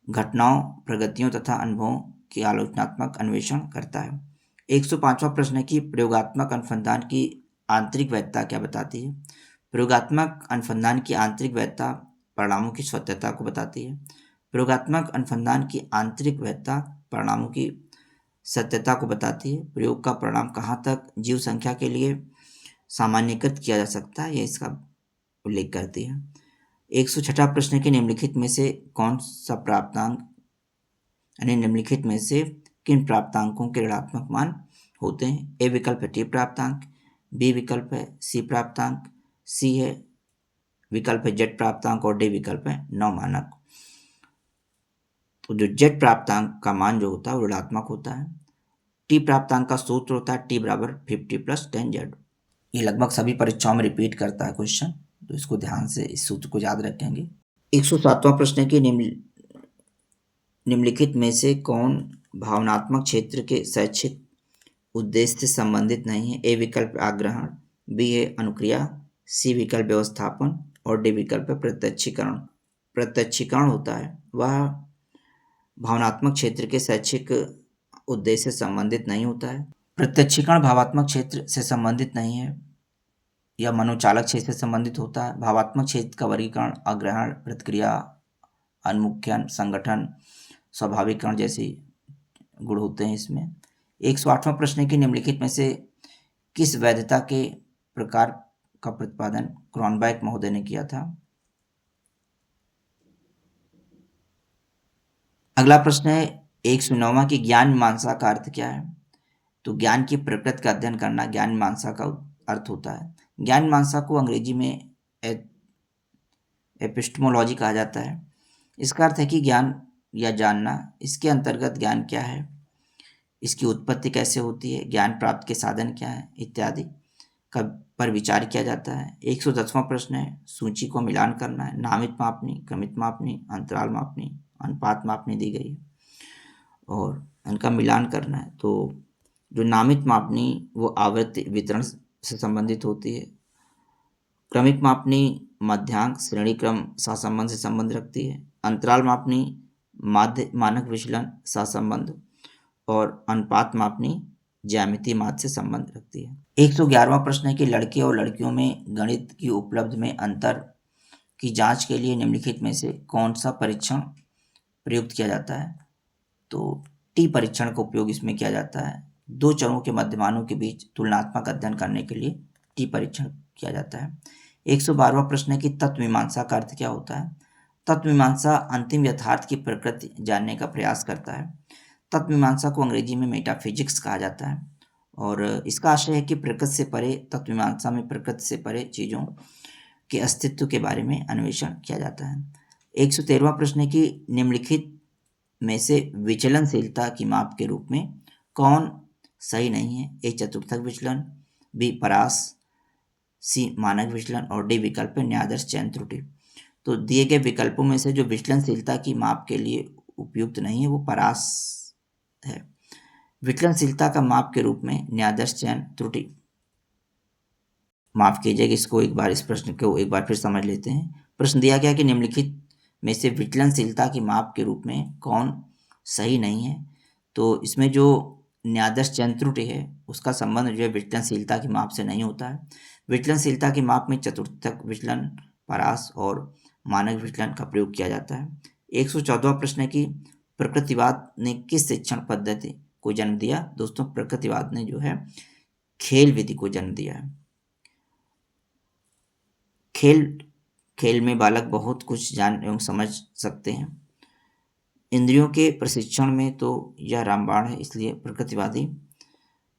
घटनाओं, प्रगतियों तथा अनुभवों की आलोचनात्मक अन्वेषण करता है। 105वां प्रश्न है कि प्रयोगात्मक अनुसंधान की आंतरिक वैधता क्या बताती है? प्रयोगात्मक अनुसंधान की आंतरिक वैधता परिणामों की सत्यता को बताती है। प्रयोगात्मक अनुसंधान की आंतरिक वैधता परिणामों की सत्यता को बताती है। प्रयोग का परिणाम कहाँ तक जीव संख्या के लिए सामान्यीकृत किया जा सकता है, यह इसका उल्लेख करती है। 106वां प्रश्न के निम्नलिखित में से कौन सा प्राप्तांक, यानी निम्नलिखित में से किन प्राप्तांकों के ऋणात्मक मान होते हैं? ए विकल्प है टी प्राप्तांक, बी विकल्प है सी प्राप्तांक, सी है विकल्प है जेड प्राप्तांक और डी विकल्प है नौ मानक। तो जो जेड प्राप्तांक का मान जो होता है वो ऋणात्मक होता है। टी प्राप्तांक का सूत्र होता है टी बराबर 50 + 10z। ये लगभग सभी परीक्षाओं में रिपीट करता है क्वेश्चन, तो इसको ध्यान से इस सूत्र को याद रखेंगे। 107वां प्रश्न है कि निम्नलिखित में से कौन भावनात्मक क्षेत्र के शैक्षिक उद्देश्य से संबंधित नहीं है? ए विकल्प आग्रहण, बी है अनुक्रिया, सी विकल्प व्यवस्थापन और डी विकल्प है प्रत्यक्षीकरण। प्रत्यक्षीकरण होता है वह भावनात्मक क्षेत्र के शैक्षिक उद्देश्य से संबंधित नहीं होता है। प्रत्यक्षीकरण भावात्मक क्षेत्र से संबंधित नहीं है, यह मनोचालक क्षेत्र से संबंधित होता है। भावात्मक क्षेत्र का वर्गीकरण अग्रहण, प्रतिक्रिया, उन्मुखीकरण, संगठन, स्वाभाविकरण जैसे गुण होते हैं इसमें। 108वां प्रश्न है कि निम्नलिखित में से किस वैधता के प्रकार का प्रतिपादन क्रॉनबैक महोदय ने किया था। अगला प्रश्न है 109वां कि ज्ञान मीमांसा का अर्थ क्या है। तो ज्ञान की प्रकृति का अध्ययन करना ज्ञान मीमांसा का अर्थ होता है। ज्ञान मीमांसा को अंग्रेजी में एपिस्टेमोलॉजी कहा जाता है। इसका अर्थ है कि ज्ञान या जानना। इसके अंतर्गत ज्ञान क्या है, इसकी उत्पत्ति कैसे होती है, ज्ञान प्राप्त के साधन क्या है इत्यादि का पर विचार किया जाता है। 110वां प्रश्न है सूची को मिलान करना है। नामित मापनी, क्रमित मापनी, अंतराल मापनी, अनुपात मापनी दी गई है और इनका मिलान करना है। तो जो नामित मापनी वो आवर्त वितरण से संबंधित होती है। क्रमिक मापनी मध्यांक श्रेणी क्रम सहसंबंध से संबंध रखती है। अंतराल मापनी माध्य मानक विचलन सहसंबंध और अनुपात मापनी ज्यामितीय माध्य से संबंध रखती है। 111वां प्रश्न है कि लड़के और लड़कियों में गणित की उपलब्धि में अंतर की जांच के लिए निम्नलिखित में से कौन सा परीक्षण प्रयुक्त किया जाता है। तो टी परीक्षण का उपयोग इसमें किया जाता है। दो चरों के मध्यमानों के बीच तुलनात्मक अध्ययन करने के लिए टी परीक्षण किया जाता है। 112वां प्रश्न है कि तत्व मीमांसा का अर्थ क्या होता है। तत्व मीमांसा अंतिम यथार्थ की प्रकृति जानने का प्रयास करता है। तत्व मीमांसा को अंग्रेजी में मेटाफिजिक्स कहा जाता है और इसका आशय है कि प्रकृति से परे, तत्व मीमांसा में प्रकृति से परे चीज़ों के अस्तित्व के बारे में अन्वेषण किया जाता है। 113वां प्रश्न है कि निम्नलिखित में से विचलनशीलता की माप के रूप में कौन सही नहीं है। ए चतुर्थक विचलन, बी परास, सी मानक विचलन और डी विकल्प है न्यायादर्श चयन त्रुटि। तो दिए गए विकल्पों में से जो विचलनशीलता की माप के लिए उपयुक्त नहीं है वो परास है। विचलनशीलता का माप के रूप में न्यायादर्श चयन त्रुटि। माफ कीजिएगा, इसको एक बार इस प्रश्न को एक बार फिर समझ लेते हैं। प्रश्न दिया गया कि निम्नलिखित में से विचलनशीलता की माप के रूप में कौन सही नहीं है। तो इसमें जो न्यायादर्श चयन त्रुटि है उसका संबंध जो है विचलनशीलता की माप से नहीं होता है। विचलनशीलता की माप में चतुर्थक विचलन, परास और मानक विचलन का प्रयोग किया जाता है। 114वां प्रश्न है कि प्रकृतिवाद ने किस शिक्षण पद्धति को जन्म दिया। दोस्तों प्रकृतिवाद ने जो है खेल विधि को जन्म दिया है। खेल में बालक बहुत कुछ जान एवं समझ सकते हैं। इंद्रियों के प्रशिक्षण में तो यह रामबाण है, इसलिए प्रकृतिवादी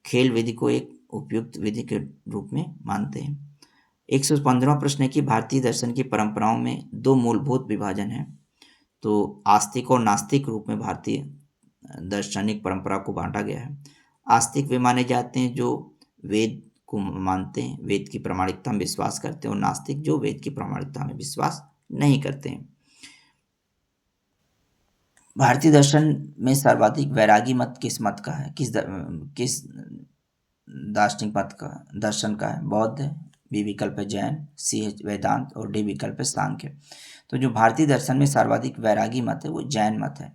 खेल विधि को एक उपयुक्त विधि के रूप में मानते हैं। 115वां प्रश्न है कि भारतीय दर्शन की परंपराओं में दो मूलभूत विभाजन हैं। तो आस्तिक और नास्तिक रूप में भारतीय दार्शनिक परंपरा को बांटा गया है। आस्तिक वे माने जाते हैं जो वेद को मानते हैं, वेद की प्रामाणिकता में विश्वास करते हैं, और नास्तिक जो वेद की प्रामाणिकता में विश्वास नहीं करते हैं। भारतीय दर्शन में सर्वाधिक वैरागी मत किस मत का है, किस दार्शनिक मत का दर्शन का है। बौद्ध है, बी विकल्प है जैन, सी है वेदांत और डी विकल्प है सांख्य। तो जो भारतीय दर्शन में सर्वाधिक वैरागी मत है वो जैन मत है।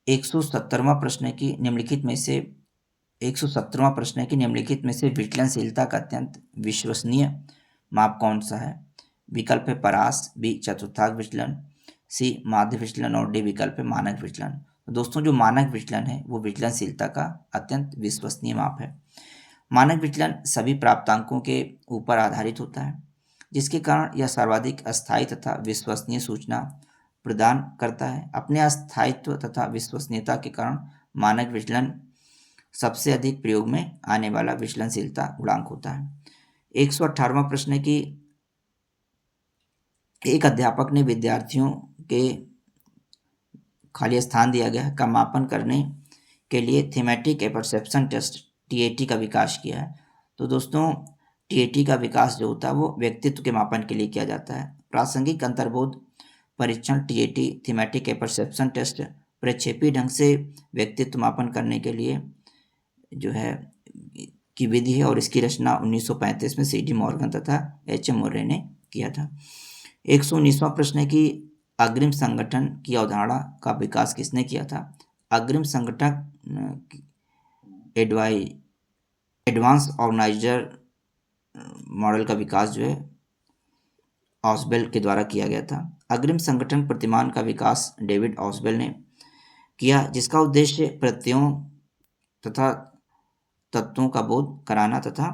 117वां प्रश्न है कि निम्नलिखित में से 117वां प्रश्न है कि निम्नलिखित में से विचलनशीलता का अत्यंत विश्वसनीय माप कौन सा है। विकल्प है परास, बी चतुर्थांक विचलन, सी माध्य विचलन और डी विकल्प है मानक विचलन। तो दोस्तों जो मानक विचलन है वो विचलनशीलता का अत्यंत विश्वसनीय माप है। मानक विचलन सभी प्राप्तांकों के ऊपर आधारित होता है, जिसके कारण यह सर्वाधिक अस्थायी तथा विश्वसनीय सूचना प्रदान करता है। अपने अस्थायित्व तथा विश्वसनीयता के कारण मानक विचलन सबसे अधिक प्रयोग में आने वाला विचलनशीलता गुणांक होता है। 118वां प्रश्न है कि एक अध्यापक ने विद्यार्थियों के खाली स्थान दिया गया का मापन करने के लिए थीमेटिक परसेप्शन टेस्ट टीएटी का विकास किया है। तो दोस्तों टीएटी का विकास जो होता है वो व्यक्तित्व के मापन के लिए किया जाता है। प्रासंगिक अंतर्बोध परीक्षण टीएटी थीमेटिक परसेप्शन टेस्ट प्रक्षेपी ढंग से व्यक्तित्व मापन करने के लिए जो है की विधि है और इसकी रचना 1935 में सी डी मॉर्गन तथा एच एम मोरे ने किया था। 119वां प्रश्न है कि अग्रिम संगठन की अवधारणा का विकास किसने किया था। अग्रिम संगठन एडवांस ऑर्गेनाइजर मॉडल का विकास जो है ऑसबेल के द्वारा किया गया था। अग्रिम संगठन प्रतिमान का विकास डेविड ऑसबेल ने किया, जिसका उद्देश्य प्रत्ययों तथा तत्वों का बोध कराना तथा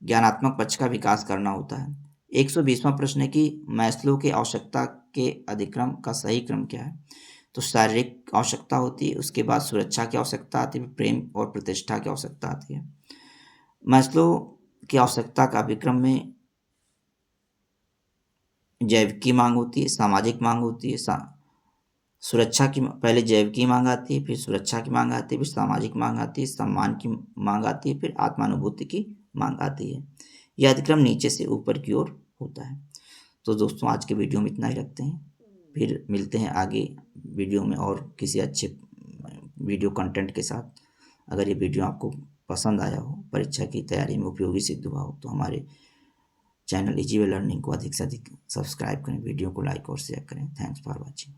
ज्ञानात्मक पक्ष का विकास करना होता है। 120वां प्रश्न है कि मैस्लो के आवश्यकता के अधिक्रम का सही क्रम क्या है? तो शारीरिक आवश्यकता होती है, उसके बाद सुरक्षा की आवश्यकता आती है, प्रेम और प्रतिष्ठा की आवश्यकता आती है। मैस्लो की आवश्यकता का विक्रम में जैविक की मांग होती है, सामाजिक मांग होती है, सुरक्षा की पहले जैविक की मांग आती है, फिर सुरक्षा की मांग आती है, फिर सामाजिक मांग आती है, सम्मान की मांग आती है, फिर आत्मानुभूति की मांग आती है। यह अधिक्रम नीचे से ऊपर की ओर होता है। तो दोस्तों आज के वीडियो में इतना ही रखते हैं, फिर मिलते हैं आगे वीडियो में और किसी अच्छे वीडियो कंटेंट के साथ। अगर ये वीडियो आपको पसंद आया हो, परीक्षा की तैयारी में उपयोगी सिद्ध हुआ हो, तो हमारे चैनल इजी वे लर्निंग को अधिक से अधिक सब्सक्राइब करें, वीडियो को लाइक और शेयर करें। Thanks for watching.